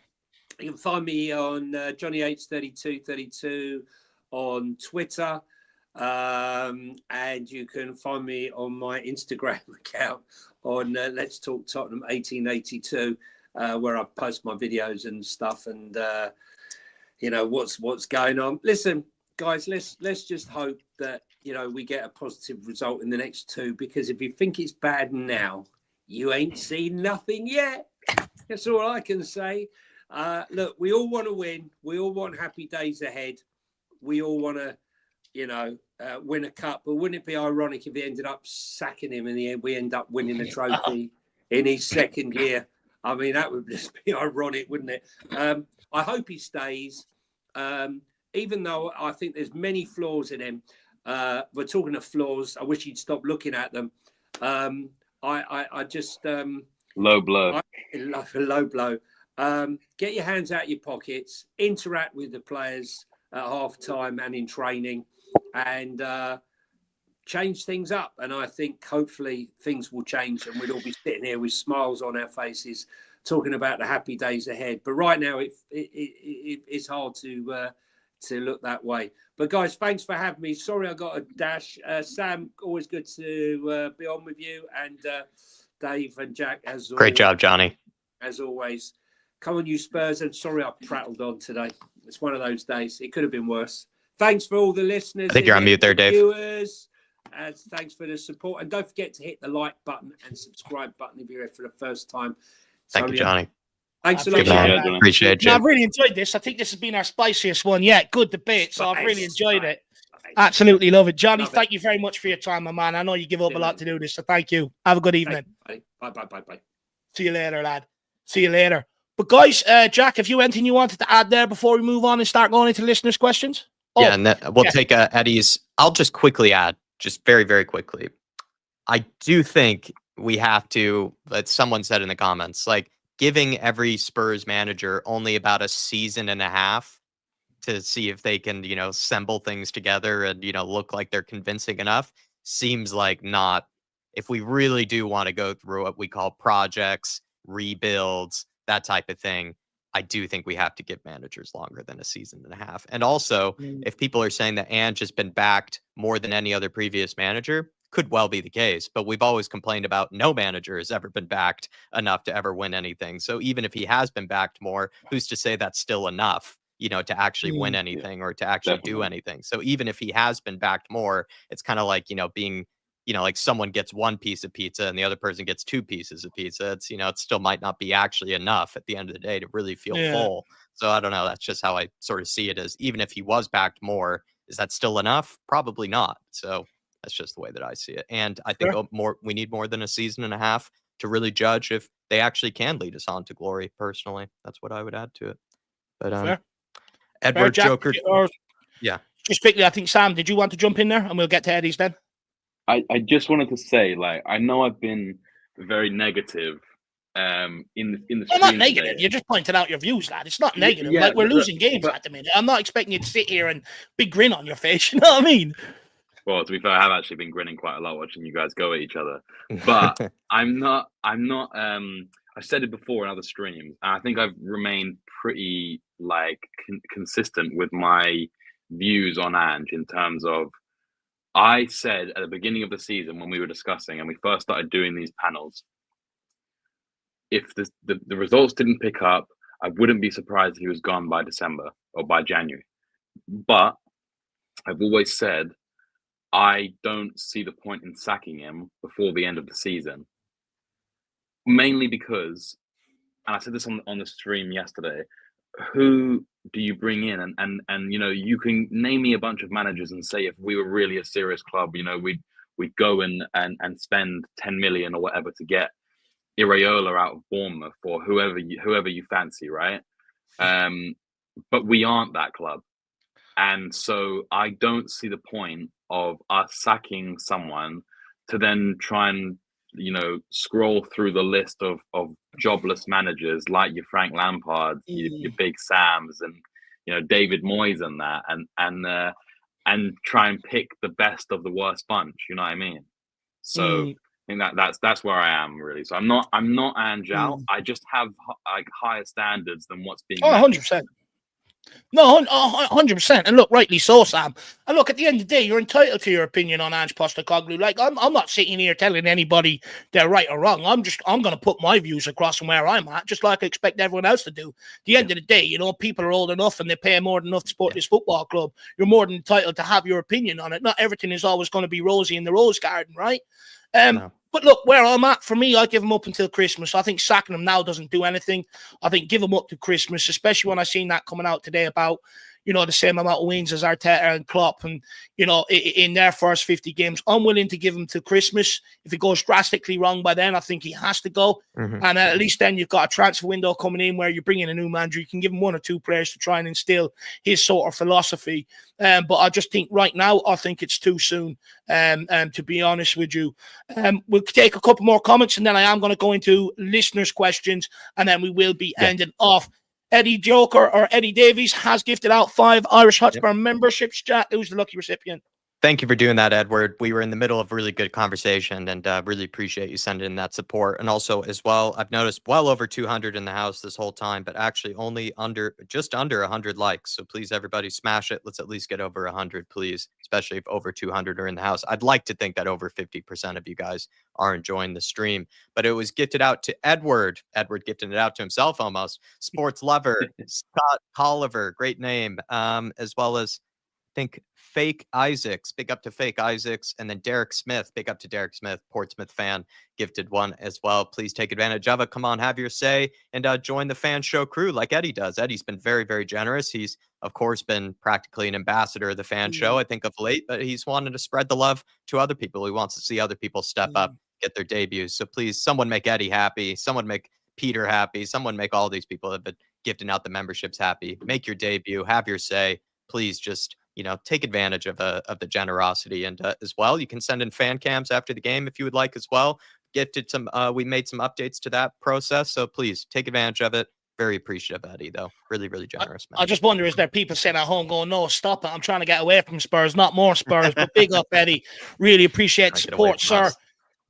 Speaker 3: can find me on Johnny83232 on Twitter. And you can find me on my Instagram account on Let's Talk Tottenham 1882, where I post my videos and stuff, and what's going on. Listen, guys, let's just hope that we get a positive result in the next 2, because if you think it's bad now, you ain't seen nothing yet. That's all I can say. Look, we all want to win. We all want happy days ahead. We all want to win a cup, but wouldn't it be ironic if he ended up sacking him in the end? We end up winning the trophy in his 2nd year. I mean, that would just be ironic, wouldn't it? I hope he stays, even though I think there's many flaws in him. We're talking of flaws. I wish he'd stop looking at them. I just
Speaker 4: low blow.
Speaker 3: Low blow. Get your hands out your pockets. Interact with the players at half time and in training, and change things up. And I think hopefully things will change, and we'll all be sitting here with smiles on our faces talking about the happy days ahead. But right now it's hard to look that way. But guys, thanks for having me. Sorry I got a dash. Sam, always good to be on with you, and Dave and Jack, as always.
Speaker 2: Great job, Johnny.
Speaker 3: As always. Come on, you Spurs. And sorry I prattled on today. It's one of those days. It could have been worse. Thanks for all the listeners.
Speaker 2: I think you're on mute there, Dave.
Speaker 3: Viewers. Thanks for the support. And don't forget to hit the like button and subscribe button if you're here for the first time.
Speaker 2: Thank you, Johnny.
Speaker 3: Thanks a lot.
Speaker 2: Appreciate you.
Speaker 1: No, I've really enjoyed this. I think this has been our spiciest one yet. Good debate. So I've really enjoyed it. Absolutely love it. Johnny, thank you very much for your time, my man. I know you give up a lot to do this, so thank you. Have a good evening.
Speaker 3: Bye.
Speaker 1: See you later, lad. See you later. But guys, Jack, have you anything you wanted to add there before we move on and start going into listeners' questions?
Speaker 2: We'll take Eddie's. I'll just quickly add, just very, very quickly. I do think we have to, as someone said in the comments, like giving every Spurs manager only about a season and a half to see if they can, assemble things together and, look like they're convincing enough seems like not, if we really do want to go through what we call projects, rebuilds, that type of thing, I do think we have to give managers longer than a season and a half. And also, if people are saying that Ange has been backed more than any other previous manager, could well be the case. But we've always complained about no manager has ever been backed enough to ever win anything. So even if he has been backed more, who's to say that's still enough, to actually win anything or to actually do anything? So even if he has been backed more, it's kind of like, being like someone gets one piece of pizza and the other person gets 2 pieces of pizza. It's, it still might not be actually enough at the end of the day to really feel full. So I don't know. That's just how I sort of see it, as even if he was backed more, is that still enough? Probably not. So that's just the way that I see it. And I think we need more than a season and a half to really judge if they actually can lead us on to glory. Personally, that's what I would add to it. But Edward Joker.
Speaker 1: Just quickly, I think, Sam, did you want to jump in there? And we'll get to Eddie's then.
Speaker 4: I just wanted to say, I know I've been very negative in the
Speaker 1: I'm not negative. Today. You're just pointing out your views, lad. It's not negative. We're losing games at the minute. I'm not expecting you to sit here and big grin on your face. You know what I mean?
Speaker 4: Well, to be fair, I have actually been grinning quite a lot watching you guys go at each other. But I'm not. I said it before in other streams, and I think I've remained pretty consistent with my views on Ange in terms of. I said at the beginning of the season when we were discussing and we first started doing these panels, if the results didn't pick up, I wouldn't be surprised if he was gone by December or by January. But I've always said I don't see the point in sacking him before the end of the season. Mainly because, and I said this on the stream yesterday, who do you bring in? And you can name me a bunch of managers and say if we were really a serious club, we'd go and spend 10 million or whatever to get Iraola out of Bournemouth or whoever you fancy, right? But we aren't that club. And so I don't see the point of us sacking someone to then try and scroll through the list of jobless managers like your Frank Lampard, your Big Sams, and David Moyes and that, and try and pick the best of the worst bunch. You know what I mean? So I think that's where I am really. So I'm not Ange out. I just have like higher standards than what's being.
Speaker 1: 100%. No, 100%. And look, rightly so, Sam. And look, at the end of the day, you're entitled to your opinion on Ange Postecoglou. Like, I'm not sitting here telling anybody they're right or wrong. I'm going to put my views across from where I'm at, just like I expect everyone else to do. At the end of the day, people are old enough and they pay more than enough to support this football club. You're more than entitled to have your opinion on it. Not everything is always going to be rosy in the rose garden, right? No. But look, where I'm at, for me, I give him up until Christmas. I think sacking him now doesn't do anything. I think give him up to Christmas, especially when I seen that coming out today about, the same amount of wins as Arteta and Klopp. And, in their first 50 games, I'm willing to give him to Christmas. If it goes drastically wrong by then, I think he has to go. And at least then you've got a transfer window coming in where you bring in a new manager. You can give him one or two players to try and instill his sort of philosophy. But I just think right now, I think it's too soon, to be honest with you. We'll take a couple more comments and then I am going to go into listeners' questions and then we will be ending off. Eddie Joker or Eddie Davies has gifted out 5 Irish Hotspur memberships. Jack, who's the lucky recipient?
Speaker 2: Thank you for doing that, Edward. We were in the middle of a really good conversation and really appreciate you sending in that support. And also as well, I've noticed well over 200 in the house this whole time, but actually only just under 100 likes. So please, everybody, smash it. Let's at least get over 100, please, especially if over 200 are in the house. I'd like to think that over 50% of you guys are enjoying the stream, but it was gifted out to Edward. Edward gifted it out to himself almost. Sports lover, Scott Colliver, great name, as well as I think Fake Isaacs, big up to Fake Isaacs, and then Derek Smith, big up to Derek Smith, Portsmouth fan, gifted one as well. Please take advantage of it. Come on, have your say, and join the fan show crew like Eddie does. Eddie's been very, very generous. He's, of course, been practically an ambassador of the fan show, I think, of late, but he's wanted to spread the love to other people. He wants to see other people step up, get their debuts. So please, someone make Eddie happy. Someone make Peter happy. Someone make all these people that have been gifting out the memberships happy. Make your debut. Have your say. Please just take advantage of the generosity. And as well, you can send in fan cams after the game if you would like as well. Gifted some, we made some updates to that process. So please take advantage of it. Very appreciative, Eddie, though. Really, really generous, man.
Speaker 1: I just wonder, is there people sitting at home going, no, stop it. I'm trying to get away from Spurs, not more Spurs. But big up, Eddie. Really appreciate the support, sir.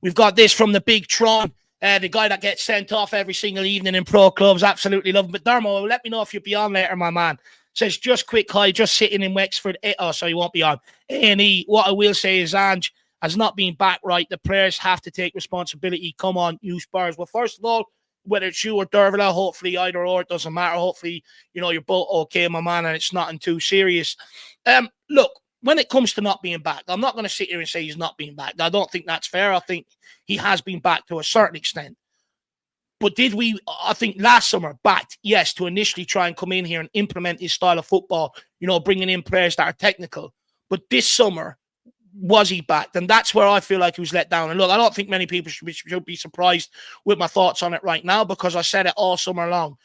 Speaker 1: We've got this from the Big Tron. The guy that gets sent off every single evening in pro clubs. Absolutely love him. But Dermo, let me know if you'll be on later, my man. Says, just quick hi, just sitting in Wexford. Oh, sorry, you won't be on. A&E, what I will say is Ange has not been back right. The players have to take responsibility. Come on, you Spurs. Well, first of all, whether it's you or Dervila, hopefully either or, it doesn't matter. Hopefully, you're both okay, my man, and it's nothing too serious. Look, when it comes to not being back, I'm not going to sit here and say he's not being back. I don't think that's fair. I think he has been back to a certain extent. But did we, I think last summer, backed, yes, to initially try and come in here and implement his style of football, bringing in players that are technical. But this summer, was he backed? And that's where I feel like he was let down. And look, I don't think many people should be surprised with my thoughts on it right now because I said it all summer long.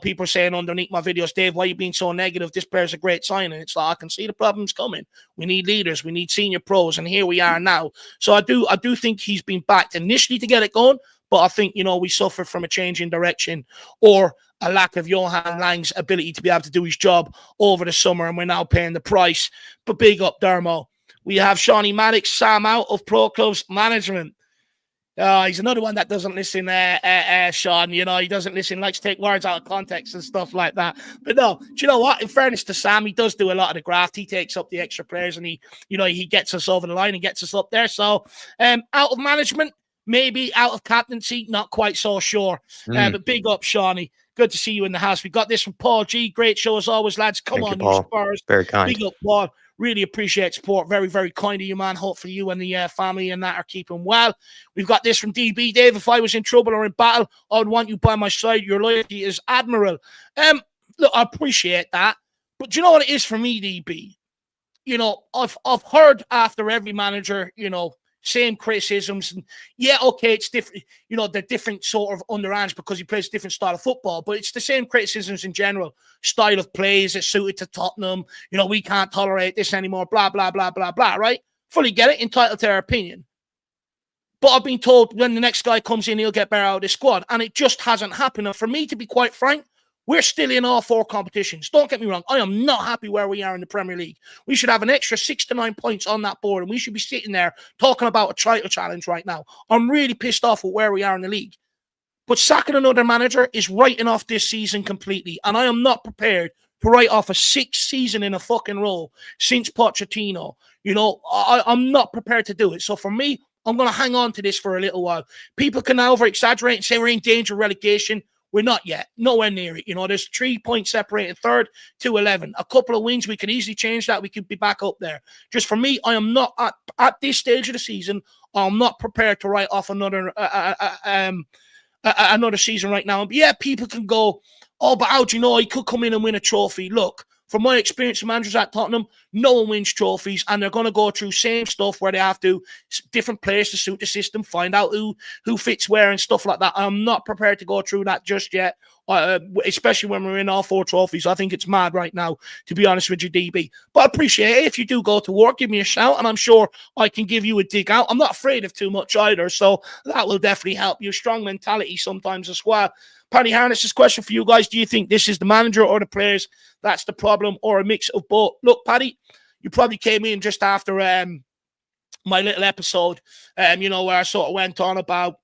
Speaker 1: People are saying underneath my videos, Dave, why are you being so negative? This player's a great signing. It's like, I can see the problems coming. We need leaders. We need senior pros. And here we are now. So I do think he's been backed initially to get it going. But I think, we suffered from a change in direction or a lack of Johan Lang's ability to be able to do his job over the summer, and we're now paying the price. But big up, Dermo. We have Shawnee Maddox, Sam out of Pro Clubs Management. He's another one that doesn't listen, Sean. He doesn't listen, likes to take words out of context and stuff like that. But no, do you know what? In fairness to Sam, he does do a lot of the graft. He takes up the extra players and he gets us over the line and gets us up there. So out of management, maybe out of captaincy, not quite so sure. But big up, Shawnee. Good to see you in the house. We got this from Paul G. Great show as always, lads. Come on, you Spurs.
Speaker 2: Very kind.
Speaker 1: Big up, Paul. Really appreciate support. Very, very kind of you, man. Hopefully you and the family and that are keeping well. We've got this from DB. Dave, if I was in trouble or in battle, I would want you by my side. Your loyalty is admirable. Look, I appreciate that. But do you know what it is for me, DB? I've heard after every manager, same criticisms. And yeah, okay, it's different. They're different sort of under Ange because he plays a different style of football, but it's the same criticisms in general. Style of plays that suited to Tottenham. We can't tolerate this anymore, blah, blah, blah, blah, blah, right? Fully get it, entitled to our opinion. But I've been told when the next guy comes in, he'll get better out of the squad. And it just hasn't happened. And for me, to be quite frank, we're still in all 4 competitions. Don't get me wrong. I am not happy where we are in the Premier League. We should have an extra 6 to 9 points on that board. And we should be sitting there talking about a title challenge right now. I'm really pissed off with where we are in the league. But sacking another manager is writing off this season completely. And I am not prepared to write off a 6th season in a fucking row since Pochettino. You know, I'm not prepared to do it. So for me, I'm going to hang on to this for a little while. People can over-exaggerate and say we're in danger of relegation. We're not yet. Nowhere near it. You know, there's 3 points separating 3rd to 11. A couple of wins, we can easily change that. We could be back up there. Just for me, I am not, at this stage of the season, I'm not prepared to write off another season right now. But yeah, people can go, oh, but how do you know he could come in and win a trophy? Look, from my experience of managers at Tottenham, no one wins trophies, and they're going to go through same stuff where they have to, different players to suit the system, find out who fits where and stuff like that. I'm not prepared to go through that just yet, especially when we're in all 4 trophies. I think it's mad right now, to be honest with you, DB. But I appreciate it. If you do go to work, give me a shout, and I'm sure I can give you a dig out. I'm not afraid of too much either, so that will definitely help you. Strong mentality sometimes as well. Paddy Harness's question for you guys: do you think this is the manager or the players that's the problem, or a mix of both? Look, Paddy, you probably came in just after my little episode, you know, where I sort of went on about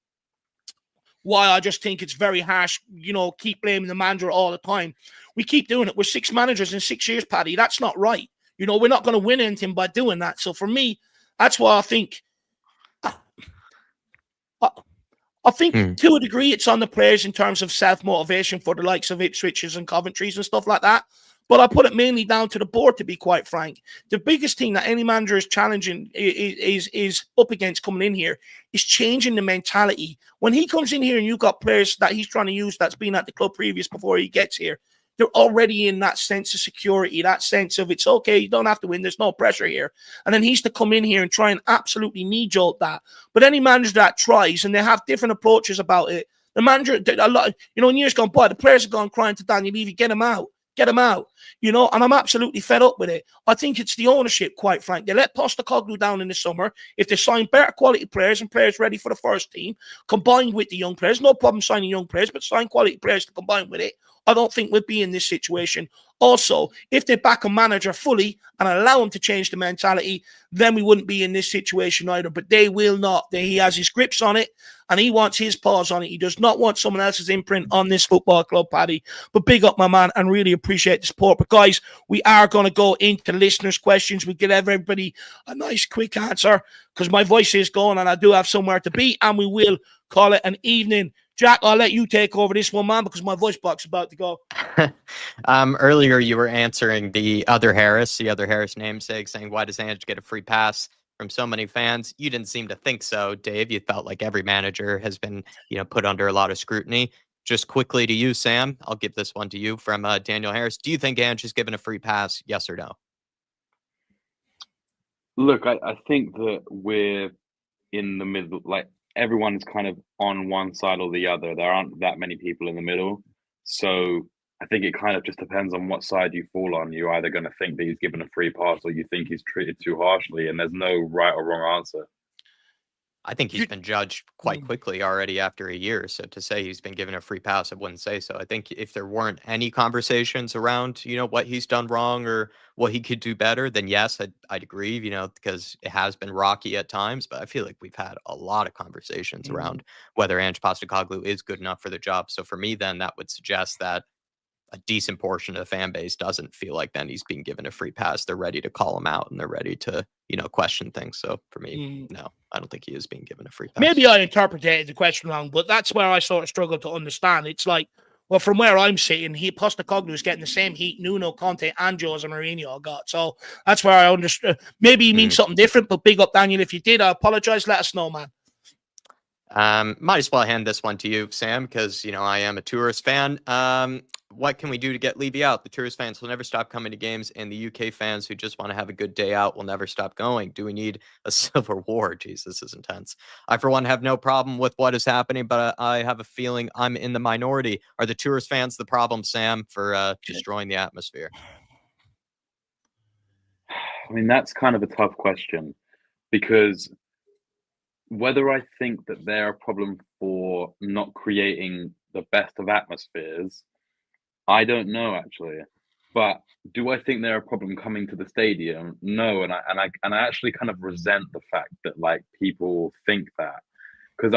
Speaker 1: why I just think it's very harsh, you know, keep blaming the manager all the time. We keep doing it. We're 6 managers in 6 years, Paddy. That's not right. You know, we're not going to win anything by doing that. So for me, that's why I think to a degree, it's on the players in terms of self-motivation for the likes of Ipswich's and Coventry's and stuff like that. But I put it mainly down to the board, to be quite frank. The biggest thing that any manager is challenging is up against coming in here is changing the mentality. When he comes in here and you've got players that he's trying to use that's been at the club previous before he gets here, they're already in that sense of security, that sense of it's okay, you don't have to win, there's no pressure here. And then he's to come in here and try and absolutely knee jolt that. But any manager that tries, and they have different approaches about it, the manager, a lot, you know, in years gone by, the players have gone crying to Daniel Levy, get him out. Get him out, you know, and I'm absolutely fed up with it. I think it's the ownership, quite frank. They let Postecoglou down in the summer. If they sign better quality players and players ready for the first team, combined with the young players, no problem signing young players, but sign quality players to combine with it, I don't think we'd be in this situation. Also, if they back a manager fully and allow him to change the mentality, then we wouldn't be in this situation either. But they will not. He has his grips on it, and he wants his paws on it. He does not want someone else's imprint on this football club, Paddy. But big up, my man, and really appreciate the support. But guys, we are going to go into listeners' questions. We give everybody a nice quick answer because my voice is gone and I do have somewhere to be, and we will call it an evening. Jack, I'll let you take over this one, man, because my voice box is about to go.
Speaker 2: Earlier, you were answering the other Harris namesake, saying, why does Ange get a free pass from so many fans? You didn't seem to think so, Dave. You felt like every manager has been, you know, put under a lot of scrutiny. Just quickly to you, Sam, I'll give this one to you from Daniel Harris. Do you think Ange is given a free pass, yes or no?
Speaker 4: Look, I think that we're in the middle, like, everyone's kind of on one side or the other. There aren't that many people in the middle. So I think it kind of just depends on what side you fall on. You're either going to think that he's given a free pass or you think he's treated too harshly, and there's no right or wrong answer.
Speaker 2: I think he's been judged quite quickly already after a year. So to say he's been given a free pass, I wouldn't say so. I think if there weren't any conversations around, you know, what he's done wrong or what he could do better, then yes, I'd agree, you know, because it has been rocky at times. But I feel like we've had a lot of conversations around whether Ange Postecoglou is good enough for the job. So for me, then that would suggest that a decent portion of the fan base doesn't feel like then he's being given a free pass. They're ready to call him out and they're ready to, you know, question things. So for me, no, I don't think he is being given a free pass.
Speaker 1: Maybe I interpreted the question wrong, but that's where I sort of struggle to understand. It's like, well, from where I'm sitting, Postecoglou is getting the same heat Nuno, Conte, and Jose Mourinho got. So that's where I understood. Maybe he means something different, but big up, Daniel. If you did, I apologize. Let us know, man.
Speaker 2: Might as well hand this one to you, Sam, because, you know, I am a tourist fan. What can we do to get Levy out? The tourist fans will never stop coming to games, and the UK fans who just want to have a good day out will never stop going. Do we need a civil war? Jesus, this is intense. I, for one, have no problem with what is happening, but I have a feeling I'm in the minority. Are the tourist fans the problem, Sam, for destroying the atmosphere?
Speaker 4: I mean, that's kind of a tough question because whether I think that they're a problem for not creating the best of atmospheres, I don't know actually. But do I think they're a problem coming to the stadium? No, and I actually kind of resent the fact that like people think that, because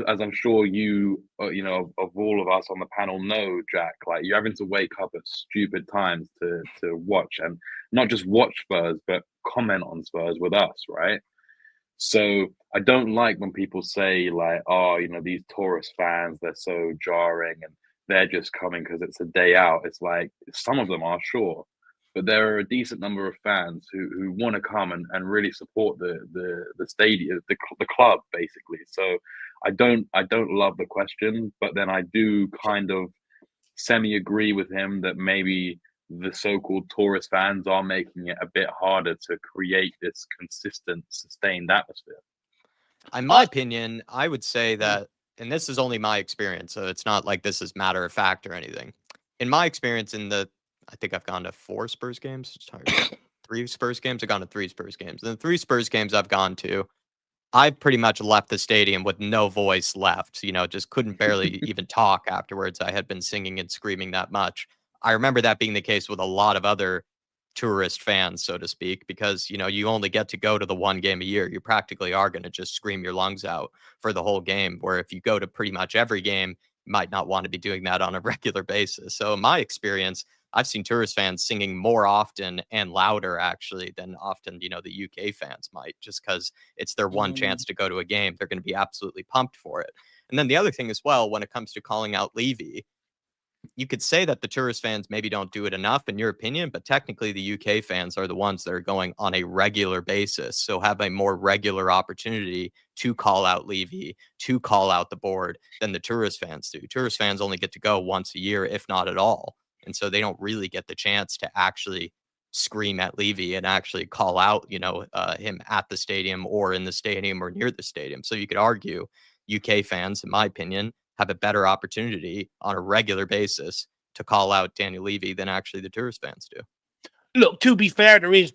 Speaker 4: as I'm sure you of all of us on the panel know, Jack, like you're having to wake up at stupid times to watch, and not just watch Spurs but comment on Spurs with us, right? So I don't like when people say like, oh, these tourist fans, they're so jarring and they're just coming because it's a day out. It's like some of them are, sure, but there are a decent number of fans who want to come and really support the stadium, the club basically. So I don't love the question, but then I do kind of semi agree with him that maybe the so-called tourist fans are making it a bit harder to create this consistent, sustained atmosphere.
Speaker 2: In my opinion, I would say that, and this is only my experience, so it's not like this is matter of fact or anything. In my experience, I think I've gone to 4 Spurs games. Sorry, 3 Spurs games. I've gone to 3 Spurs games. And the 3 Spurs games I've gone to, I pretty much left the stadium with no voice left. Just couldn't barely even talk afterwards. I had been singing and screaming that much. I remember that being the case with a lot of other tourist fans, so to speak, because you only get to go to the one game a year. You practically are going to just scream your lungs out for the whole game, where if you go to pretty much every game, you might not want to be doing that on a regular basis. So in my experience, I've seen tourist fans singing more often and louder actually than often the UK fans might, just because it's their one chance to go to a game. They're going to be absolutely pumped for it. And then the other thing as well, when it comes to calling out Levy, you could say that the tourist fans maybe don't do it enough in your opinion, but technically the UK fans are the ones that are going on a regular basis. So have a more regular opportunity to call out Levy, to call out the board than the tourist fans do. Tourist fans only get to go once a year, if not at all. And so they don't really get the chance to actually scream at Levy and actually call out, him at the stadium or in the stadium or near the stadium. So you could argue UK fans, in my opinion, have a better opportunity on a regular basis to call out Daniel Levy than actually the tourist fans do.
Speaker 1: Look, to be fair, there is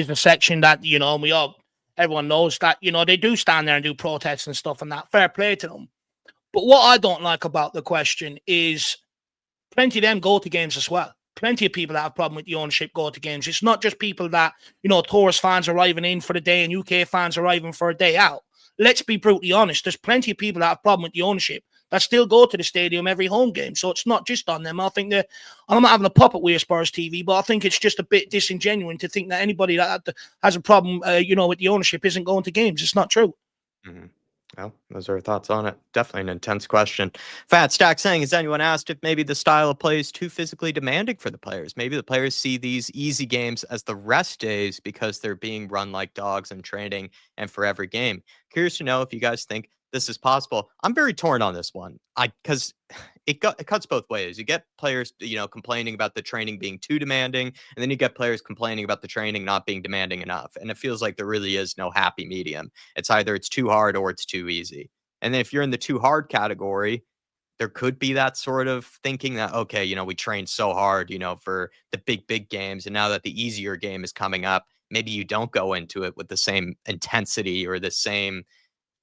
Speaker 1: a section that, and everyone knows that, they do stand there and do protests and stuff and that. Fair play to them. But what I don't like about the question is plenty of them go to games as well. Plenty of people that have a problem with the ownership go to games. It's not just people that, tourist fans arriving in for the day and UK fans arriving for a day out. Let's be brutally honest. There's plenty of people that have a problem with the ownership that still go to the stadium every home game. So it's not just on them. I think that I'm not having a pop at We're Spurs TV, but I think it's just a bit disingenuous to think that anybody that has a problem, with the ownership isn't going to games. It's not true.
Speaker 2: Mm-hmm. Well, those are our thoughts on it. Definitely an intense question. Fat Stack saying, has anyone asked if maybe the style of play is too physically demanding for the players? Maybe the players see these easy games as the rest days because they're being run like dogs in training and for every game. Curious to know if you guys think this is possible. I'm very torn on this one. Because it cuts both ways. You get players, complaining about the training being too demanding, and then you get players complaining about the training not being demanding enough. And it feels like there really is no happy medium. It's either it's too hard or it's too easy. And then if you're in the too hard category, there could be that sort of thinking that, okay, we trained so hard, for the big games. And now that the easier game is coming up, maybe you don't go into it with the same intensity or the same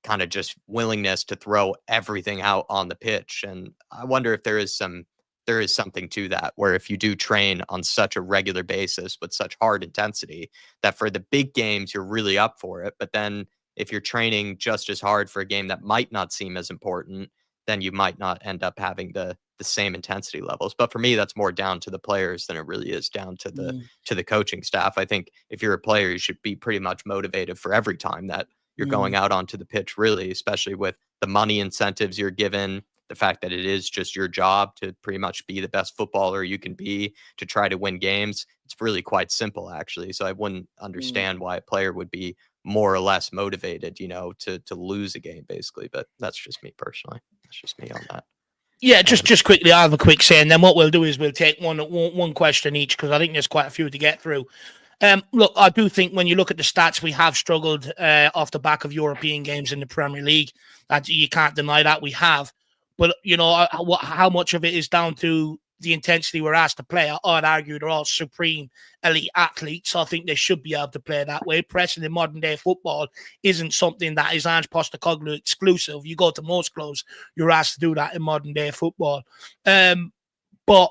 Speaker 2: kind of just willingness to throw everything out on the pitch. And I wonder if there is something to that, where if you do train on such a regular basis with such hard intensity, that for the big games, you're really up for it. But then if you're training just as hard for a game that might not seem as important, then you might not end up having the same intensity levels. But for me, that's more down to the players than it really is down to the coaching staff. I think if you're a player, you should be pretty much motivated for every time that you're going out onto the pitch, really, especially with the money incentives you're given, the fact that it is just your job to pretty much be the best footballer you can be, to try to win games. It's really quite simple, actually. So I wouldn't understand why a player would be more or less motivated, to lose a game, basically. But that's just me personally. That's just me on that.
Speaker 1: Yeah, just quickly, I have a quick say, and then what we'll do is we'll take one question each, because I think there's quite a few to get through. Look, I do think when you look at the stats, we have struggled off the back of European games in the Premier League. You can't deny that we have. But, how much of it is down to the intensity we're asked to play, I'd argue they're all supreme elite athletes. I think they should be able to play that way. Pressing in modern day football isn't something that is Ange Postecoglou exclusive. You go to most clubs, you're asked to do that in modern day football. But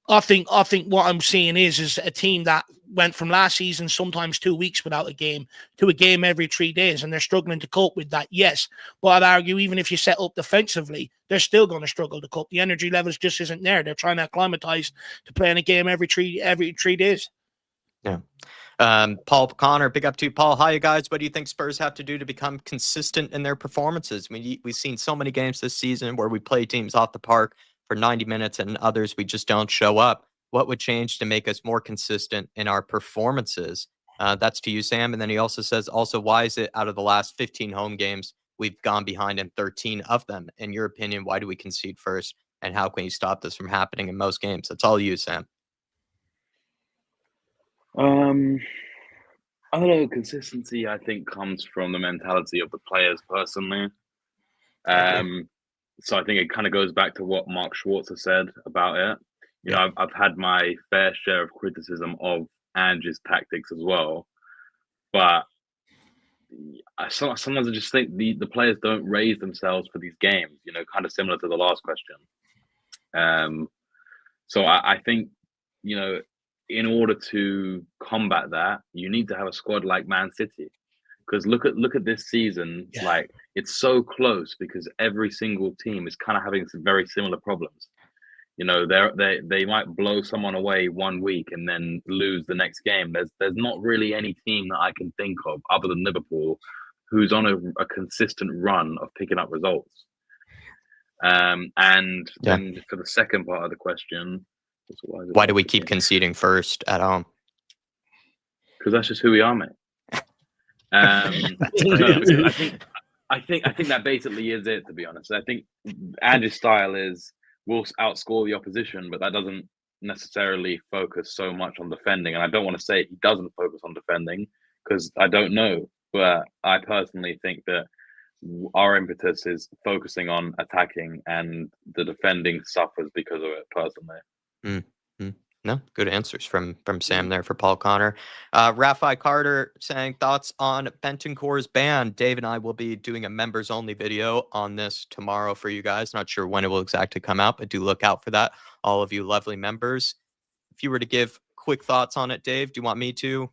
Speaker 1: I think what I'm seeing is a team that went from last season, sometimes 2 weeks without a game, to a game every 3 days, and they're struggling to cope with that. Yes, but I'd argue even if you set up defensively, they're still going to struggle to cope. The energy levels just isn't there. They're trying to acclimatize to playing a game every three days.
Speaker 2: Yeah. Paul Connor, big up to you, Paul. Hi, you guys. What do you think Spurs have to do to become consistent in their performances? We've seen so many games this season where we play teams off the park for 90 minutes and others we just don't show up. What would change to make us more consistent in our performances? That's to you, Sam. And then he also says, why is it out of the last 15 home games, we've gone behind in 13 of them? In your opinion, why do we concede first? And how can you stop this from happening in most games? That's all you, Sam.
Speaker 4: I don't know. Consistency, I think, comes from the mentality of the players personally. So I think it kind of goes back to what Mark Schwarzer said about it. You know, I've had my fair share of criticism of Ange's tactics as well, but sometimes I just think the players don't raise themselves for these games. You know, kind of similar to the last question. So I think, you know, in order to combat that, you need to have a squad like Man City. Because look at this season, like it's so close because every single team is kind of having some very similar problems. You know, they might blow someone away 1 week and then lose the next game. There's not really any team that I can think of other than Liverpool who's on a consistent run of picking up results. And then for the second part of the question,
Speaker 2: why do we keep conceding first at home?
Speaker 4: Because that's just who we are, mate. I think that basically is it, to be honest. I think Ange's style is we'll outscore the opposition, but that doesn't necessarily focus so much on defending. And I don't want to say he doesn't focus on defending because I don't know, but I personally think that our impetus is focusing on attacking and the defending suffers because of it personally.
Speaker 2: No, good answers from Sam there for Paul Connor. Rafi Carter saying thoughts on Bentancur's ban. Dave and I will be doing a members only video on this tomorrow for you guys. Not sure when it will exactly come out, but do look out for that. All of you lovely members. If you were to give quick thoughts on it, Dave, do you want me to?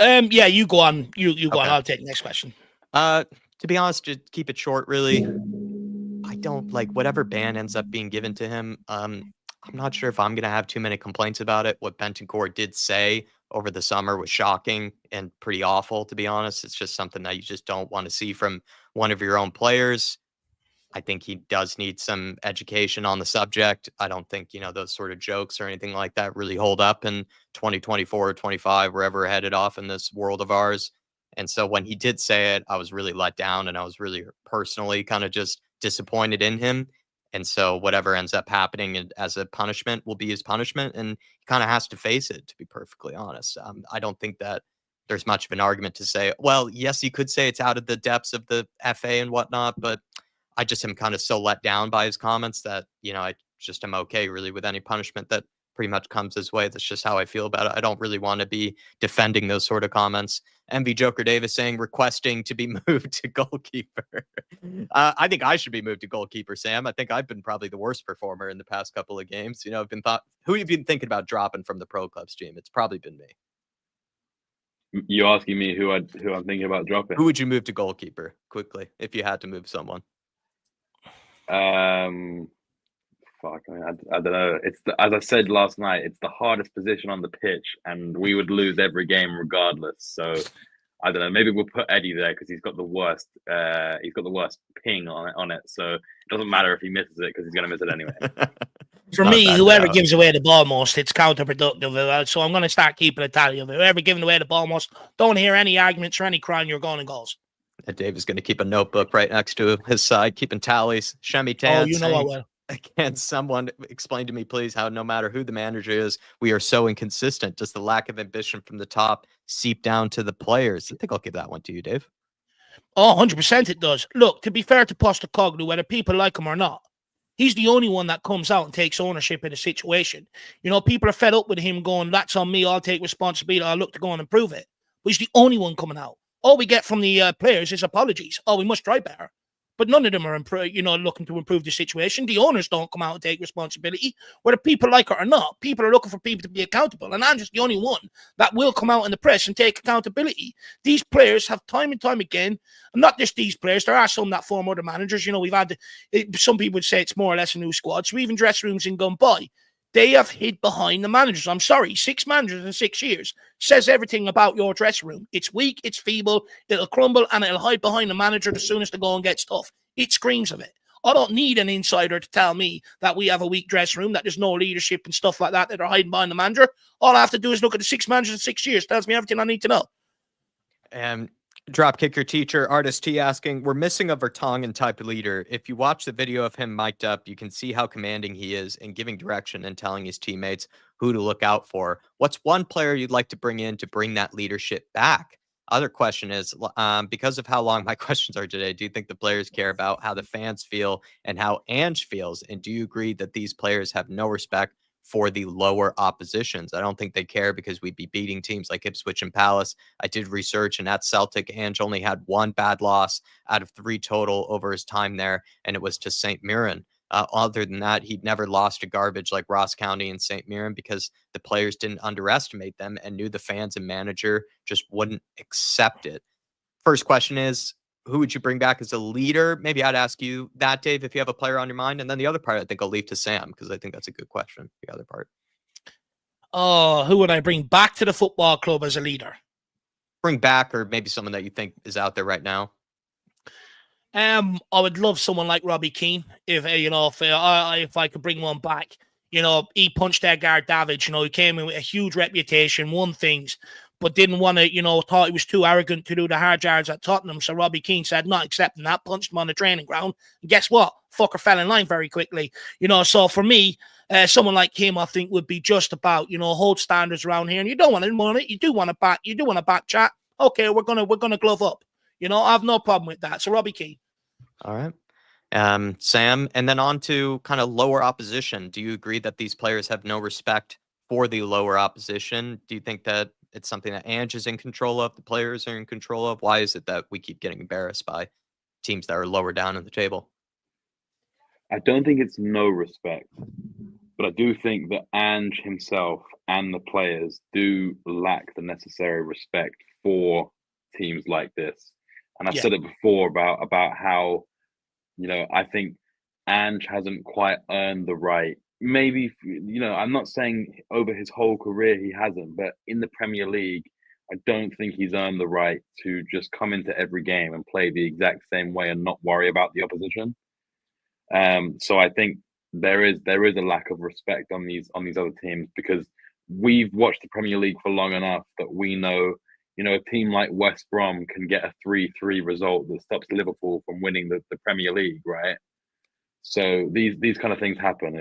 Speaker 1: Yeah, you go on. You go on. I'll take the next question.
Speaker 2: To be honest, just keep it short, really. I don't like whatever ban ends up being given to him. I'm not sure if I'm going to have too many complaints about it. What Bentancur did say over the summer was shocking and pretty awful, to be honest. It's just something that you just don't want to see from one of your own players. I think he does need some education on the subject. I don't think, you know, those sort of jokes or anything like that really hold up in 2024 or 25, wherever we're headed off in this world of ours. And so when he did say it, I was really let down and I was really personally kind of just disappointed in him. And so whatever ends up happening as a punishment will be his punishment. And he kind of has to face it, to be perfectly honest. I don't think that there's much of an argument to say, well, yes, you could say it's out of the depths of the FA and whatnot, but I just am kind of so let down by his comments that, you know, I just am okay really with any punishment that pretty much comes his way. That's just how I feel about it. I don't really want to be defending those sort of comments. MV Joker Davis saying requesting to be moved to goalkeeper. I think I should be moved to goalkeeper, Sam. I think I've been probably the worst performer in the past couple of games. You know, who have you been thinking about dropping from the pro clubs team? It's probably been me.
Speaker 4: You asking me who I'm thinking about dropping?
Speaker 2: Who would you move to goalkeeper quickly if you had to move someone?
Speaker 4: Fuck, I don't know. As I said last night, it's the hardest position on the pitch, and we would lose every game regardless. So I don't know. Maybe we'll put Eddie there because he's got the worst. He's got the worst ping on it. So it doesn't matter if he misses it because he's going to miss it anyway.
Speaker 1: For me, whoever gives away the ball most, it's counterproductive. So I'm going to start keeping a tally of it. Whoever giving away the ball most, don't hear any arguments or any crying. You're going in goals.
Speaker 2: And Dave is going to keep a notebook right next to his side, keeping tallies. Shemi Tan.
Speaker 1: Oh, you know I will.
Speaker 2: Can someone explain to me, please, how no matter who the manager is, we are so inconsistent? Does the lack of ambition from the top seep down to the players? I think I'll give that one to you, Dave.
Speaker 1: Oh, 100% it does. Look, to be fair to Postecoglou, whether people like him or not, He's the only one that comes out and takes ownership of the situation. You know, people are fed up with him going, that's on me, I'll take responsibility, I'll look to go and improve it. But he's the only one coming out. All we get from the players is apologies. Oh, we must try better. But none of them are, looking to improve the situation. The owners don't come out and take responsibility, whether people like it or not. People are looking for people to be accountable, and I'm just the only one that will come out in the press and take accountability. These players have time and time again, and not just these players. There are some that form other managers. You know, we've had some people would say it's more or less a new squad. So even dressing rooms in gone by, they have hid behind the managers. I'm sorry, 6 managers in 6 years says everything about your dressing room. It's weak, it's feeble, it'll crumble, and it'll hide behind the manager as soon as they go and get stuff. It screams of it. I don't need an insider to tell me that we have a weak dressing room, that there's no leadership and stuff like that are hiding behind the manager. All I have to do is look at the 6 managers in 6 years. Tells me everything I need to know.
Speaker 2: Dropkick Your Teacher, Artist T asking, we're missing a Vertonghen type of leader. If you watch the video of him mic'd up, you can see how commanding he is in giving direction and telling his teammates who to look out for. What's one player you'd like to bring in to bring that leadership back? Other question is, because of how long my questions are today, do you think the players care about how the fans feel and how Ange feels? And do you agree that these players have no respect for the lower oppositions? I don't think they care because we'd be beating teams like Ipswich and Palace. I did research, and at Celtic, Ange only had 1 bad loss out of 3 total over his time there, and it was to St. Mirren. Other than that, he'd never lost to garbage like Ross County and St. Mirren because the players didn't underestimate them and knew the fans and manager just wouldn't accept it. First question is, who would you bring back as a leader? Maybe I'd ask you that, Dave, if you have a player on your mind. And then the other part, I think I'll leave to Sam, because I think that's a good question, the other part.
Speaker 1: Oh, who would I bring back to the football club as a leader?
Speaker 2: Bring back, or maybe someone that you think is out there right now.
Speaker 1: I would love someone like Robbie Keane. If I could bring one back. You know, he punched Edgar Davids. You know, he came in with a huge reputation, won things, but didn't want to, thought he was too arrogant to do the hard yards at Tottenham. So Robbie Keane said, not accepting that, punched him on the training ground. And guess what? Fucker fell in line very quickly. So for me, someone like him, I think, would be just about, hold standards around here. And you don't want to want it. You do want to back chat. Okay, we're gonna glove up. I have no problem with that. So Robbie Keane.
Speaker 2: All right. Sam, and then on to kind of lower opposition. Do you agree that these players have no respect for the lower opposition? Do you think that it's something that Ange is in control of, the players are in control of? Why is it that we keep getting embarrassed by teams that are lower down in the table?
Speaker 4: I don't think it's no respect, but I do think that Ange himself and the players do lack the necessary respect for teams like this. And I've said it before about how, I think Ange hasn't quite earned the right. Maybe, I'm not saying over his whole career he hasn't, but in the Premier League, I don't think he's earned the right to just come into every game and play the exact same way and not worry about the opposition. So I think there is a lack of respect on these other teams, because we've watched the Premier League for long enough that we know, a team like West Brom can get a 3-3 result that stops Liverpool from winning the Premier League, right? So these kind of things happen,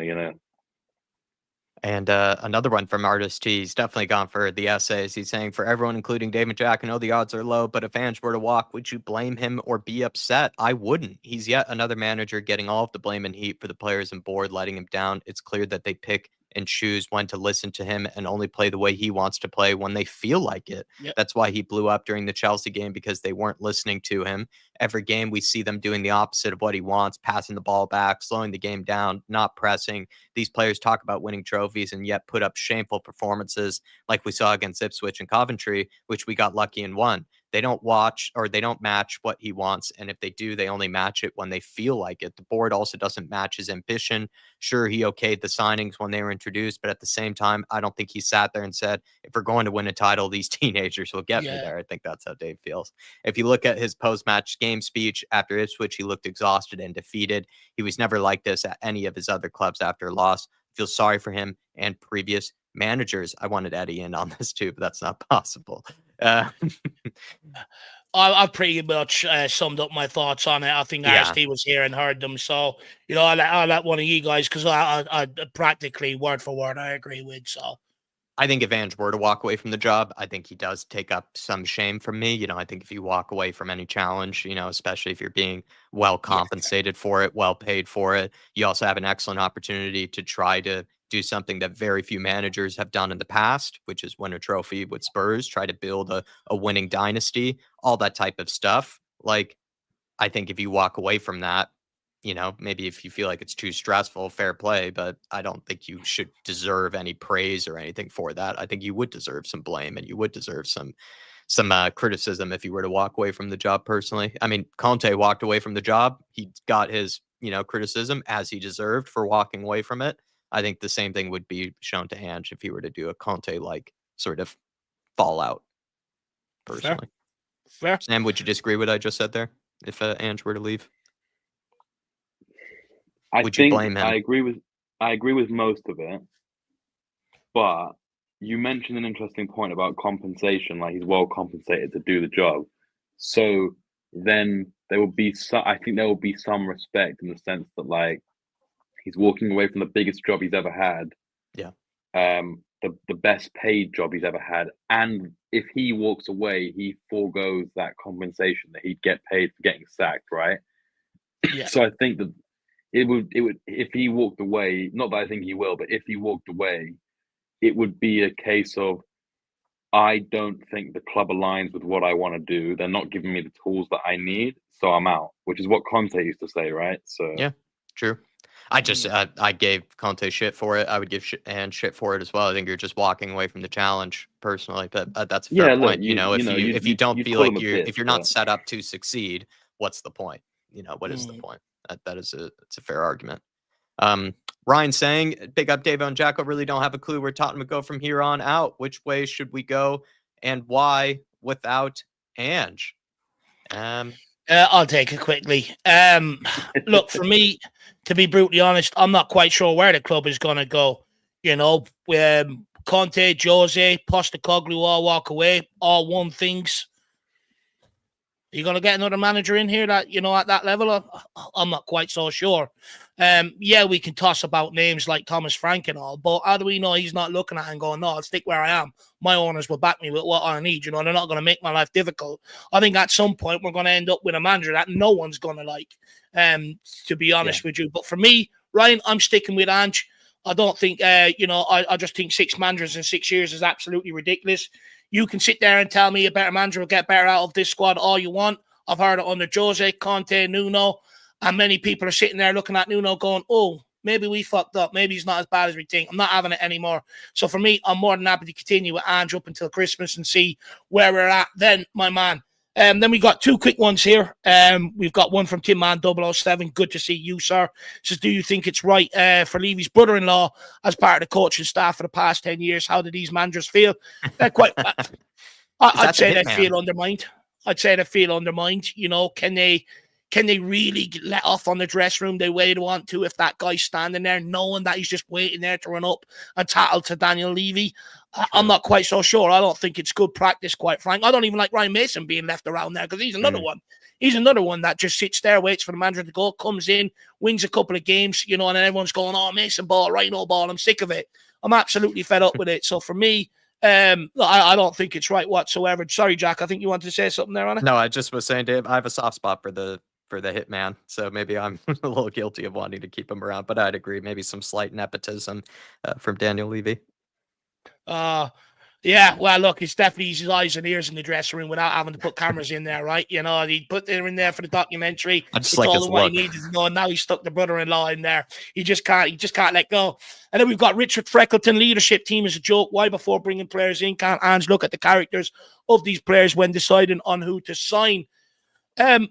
Speaker 2: And another one from Artist T. He's definitely gone for the essays. He's saying, for everyone, including Dave and Jack, I know the odds are low, but if Ange were to walk, would you blame him or be upset? I wouldn't. He's yet another manager getting all of the blame and heat for the players and board letting him down. It's clear that they pick and choose when to listen to him and only play the way he wants to play when they feel like it. Yep. That's why he blew up during the Chelsea game, because they weren't listening to him. Every game we see them doing the opposite of what he wants, passing the ball back, slowing the game down, not pressing. These players talk about winning trophies and yet put up shameful performances like we saw against Ipswich and Coventry, which we got lucky and won. They don't watch, or they don't match what he wants. And if they do, they only match it when they feel like it. The board also doesn't match his ambition. Sure, he okayed the signings when they were introduced, but at the same time, I don't think he sat there and said, if we're going to win a title, these teenagers will get me there. I think that's how Dave feels. If you look at his post-match game speech after Ipswich, he looked exhausted and defeated. He was never like this at any of his other clubs after a loss. I feel sorry for him and previous managers. I wanted Eddie in on this too, but that's not possible.
Speaker 1: I've pretty much summed up my thoughts on it. I think RST was here and heard them. So, I'll let one of you guys, because I practically word for word, I agree with. So,
Speaker 2: I think if Ange were to walk away from the job, I think he does take up some shame from me. I think if you walk away from any challenge, especially if you're being well compensated for it, well paid for it, you also have an excellent opportunity to try to do something that very few managers have done in the past, which is win a trophy with Spurs, try to build a winning dynasty, all that type of stuff. Like, I think if you walk away from that, maybe if you feel like it's too stressful, fair play, but I don't think you should deserve any praise or anything for that. I think you would deserve some blame and you would deserve some criticism if you were to walk away from the job personally. I mean, Conte walked away from the job. He got his, criticism as he deserved for walking away from it. I think the same thing would be shown to Ange if he were to do a Conte-like sort of fallout personally.
Speaker 1: Fair.
Speaker 2: Sam, would you disagree with what I just said there if Ange were to leave? Would you blame him?
Speaker 4: I agree with most of it, but you mentioned an interesting point about compensation. Like, he's well compensated to do the job, so then there will be I think there will be some respect in the sense that, like, he's walking away from the biggest job he's ever had, the best paid job he's ever had, and if he walks away, he foregoes that compensation that he'd get paid for getting sacked, right?
Speaker 1: Yeah.
Speaker 4: So I think that it would if he walked away, not that I think he will, but if he walked away, it would be a case of, I don't think the club aligns with what I want to do. They're not giving me the tools that I need, so I'm out, which is what Conte used to say, right? So
Speaker 2: yeah, true. I just I gave Conte shit for it. I would give Ange shit for it as well. I think you're just walking away from the challenge personally, but that's a fair point. If you don't feel like if you're not set up to succeed, what's the point? What is the point? It's a fair argument. Ryan saying, big up Dave and Jacko, really don't have a clue where Tottenham would go from here on out. Which way should we go and why without Ange?
Speaker 1: I'll take it quickly. Look, for me, to be brutally honest, I'm not quite sure where the club is going to go. Conte, Jose, Postecoglou all walk away, all won things. Are you going to get another manager in here that, at that level? I'm not quite so sure. Yeah, we can toss about names like Thomas Frank and all, but how do we know he's not looking at it and going, no, I'll stick where I am. My owners will back me with what I need. They're not going to make my life difficult. I think at some point we're going to end up with a manager that no one's going to like, to be honest with you. But for me, Ryan, I'm sticking with Ange. I don't think, I just think 6 managers in 6 years is absolutely ridiculous. You can sit there and tell me a better manager will get better out of this squad all you want. I've heard it under Jose, Conte, Nuno, and many people are sitting there looking at Nuno going, oh, maybe we fucked up. Maybe he's not as bad as we think. I'm not having it anymore. So for me, I'm more than happy to continue with Ange up until Christmas and see where we're at then, my man. Then we got 2 quick ones here. We've got one from Tim Man 007. Good to see you, sir. Says, do you think it's right for Levy's brother-in-law as part of the coaching staff for the past 10 years? How do these managers feel? I'd say they feel undermined. Can they really let off on the dressing room the way they want to if that guy's standing there knowing that he's just waiting there to run up and tattle to Daniel Levy? I'm not quite so sure. I don't think it's good practice, quite frank. I don't even like Ryan Mason being left around there because he's another one. He's another one that just sits there, waits for the manager to go, comes in, wins a couple of games, and then everyone's going, oh, Mason ball, Rhino ball. I'm sick of it. I'm absolutely fed up with it. So for me, I don't think it's right whatsoever. Sorry, Jack. I think you wanted to say something there on it.
Speaker 2: No, I just was saying, Dave, I have a soft spot for the hitman, so maybe I'm a little guilty of wanting to keep him around, but I'd agree, maybe some slight nepotism from Daniel Levy.
Speaker 1: Yeah, well, look, it's definitely his eyes and ears in the dressing room without having to put cameras in there, right? He put them in there for the documentary. It's like all what he needed to know, and now he's stuck the brother-in-law in there. He just can't let go. And then we've got Richard Freckleton, leadership team is a joke. Why before bringing players in can't Ange look at the characters of these players when deciding on who to sign?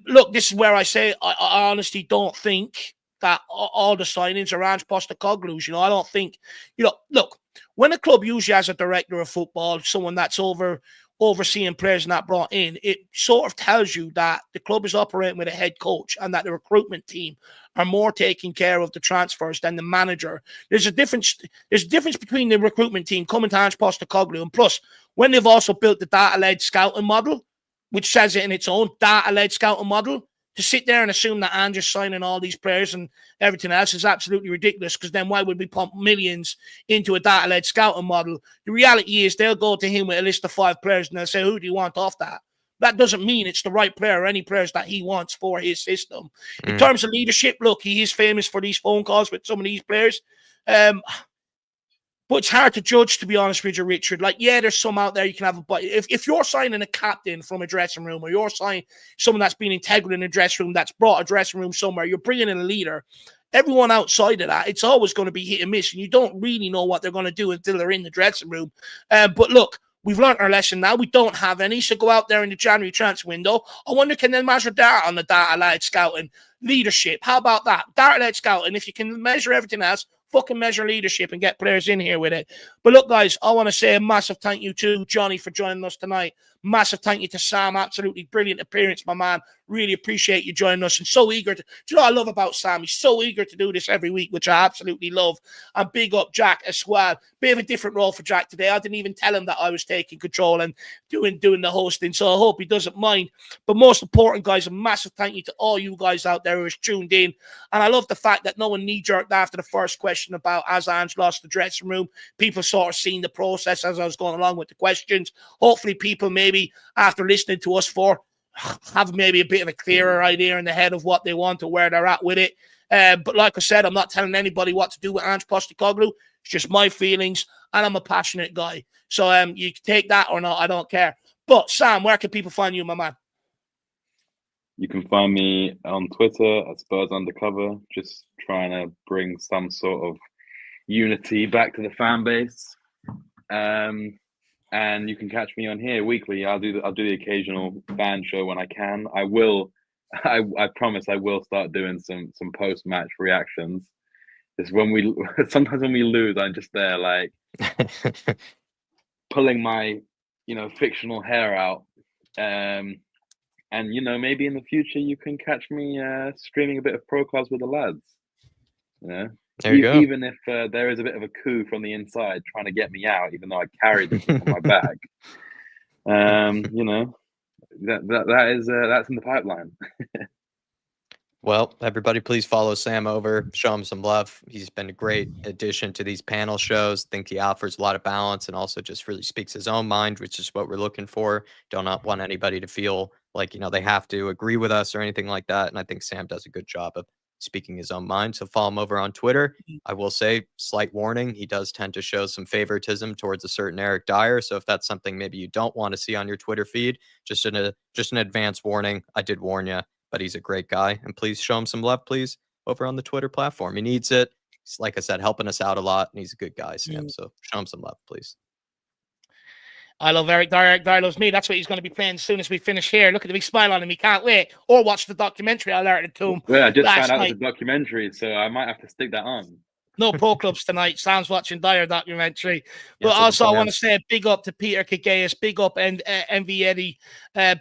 Speaker 1: Look, this is where I say I honestly don't think that all the signings are Ange Postecoglou's. I don't think, look, when a club usually has a director of football, someone that's overseeing players and that brought in, it sort of tells you that the club is operating with a head coach and that the recruitment team are more taking care of the transfers than the manager. There's a difference between the recruitment team coming to Ange Postecoglou, and plus, when they've also built the data-led scouting model, which says it in its own data-led scouting model, to sit there and assume that Ange is signing all these players and everything else is absolutely ridiculous, because then why would we pump millions into a data-led scouting model? The reality is they'll go to him with a list of 5 players and they'll say, who do you want off that? That doesn't mean it's the right player or any players that he wants for his system. In terms of leadership, look, he is famous for these phone calls with some of these players. But it's hard to judge, to be honest with you, Richard. Like, yeah, there's some out there you can have, but if you're signing a captain from a dressing room, or you're signing someone that's been integral in a dressing room, that's brought a dressing room somewhere, you're bringing in a leader, everyone outside of that, it's always going to be hit and miss, and you don't really know what they're going to do until they're in the dressing room. But look, we've learned our lesson now. We don't have any, so go out there in the January transfer window. I wonder, can they measure that on the data-led scouting? Leadership, how about that? Data-led scouting, if you can measure everything else, fucking measure leadership and get players in here with it. But look, guys, I want to say a massive thank you to Johnny for joining us tonight. Massive thank you to Sam. Absolutely brilliant appearance, my man. Really appreciate you joining us, and so eager to. Do you know what I love about Sam? He's so eager to do this every week, which I absolutely love. And big up Jack as well. Bit of a different role for Jack today. I didn't even tell him that I was taking control and doing the hosting, so I hope he doesn't mind. But most important, guys, a massive thank you to all you guys out there who is tuned in. And I love the fact that no one knee-jerked after the first question about as Ange lost the dressing room. People sort of seen the process as I was going along with the questions. Hopefully people maybe after listening to us have maybe a bit of a clearer idea in the head of what they want or where they're at with it. But like I said, I'm not telling anybody what to do with Ange Postecoglou. It's just my feelings, and I'm a passionate guy. So you can take that or not, I don't care. But Sam, where can people find you, my man?
Speaker 4: You can find me on Twitter at Spurs Undercover, just trying to bring some sort of unity back to the fan base. And you can catch me on here weekly. I'll do the occasional fan show when I can. I promise I will start doing some post-match reactions. Just sometimes when we lose, I'm just there like pulling my fictional hair out. And maybe in the future you can catch me streaming a bit of pro cards with the lads.
Speaker 2: There you go.
Speaker 4: Even if there is a bit of a coup from the inside trying to get me out, even though I carried this on my back, that's in the pipeline.
Speaker 2: Well, everybody, please follow Sam over. Show him some love. He's been a great addition to these panel shows. Think he offers a lot of balance and also just really speaks his own mind, which is what we're looking for. Do not want anybody to feel like they have to agree with us or anything like that. And I think Sam does a good job of speaking his own mind. So follow him over on Twitter. I will say, slight warning, he does tend to show some favoritism towards a certain Eric Dyer. So if that's something maybe you don't want to see on your Twitter feed, just an advance warning. I did warn you, but he's a great guy. And please show him some love, please, over on the Twitter platform. He needs it. He's, like I said, helping us out a lot, and he's a good guy, Sam. So show him some love, please.
Speaker 1: I love Eric Dyer. Eric Dyer loves me. That's what he's going to be playing as soon as we finish here. Look at the big smile on him. He can't wait. Or watch the documentary I alerted to him.
Speaker 4: Yeah, I just found out it's a documentary, so I might have to stick that on.
Speaker 1: No pro clubs tonight. Sam's watching Dyer documentary. But also, I want to say a big up to Peter Kagayas, big up MV Eddie,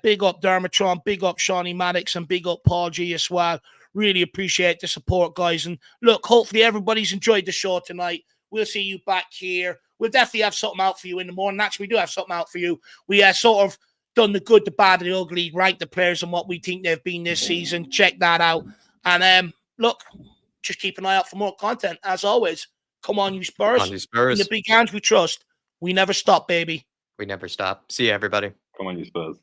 Speaker 1: big up Dermatron, big up Shawnee Maddox, and big up Paul G as well. Really appreciate the support, guys. And look, hopefully everybody's enjoyed the show tonight. We'll see you back here. We'll definitely have something out for you in the morning. Actually, we do have something out for you. We sort of done the good, the bad, and the ugly, rank the players and what we think they've been this season. Check that out. And look, just keep an eye out for more content. As always, come on, you Spurs.
Speaker 2: Come on, you Spurs.
Speaker 1: In the big hands we trust. We never stop, baby.
Speaker 2: We never stop. See you, everybody.
Speaker 4: Come on, you Spurs.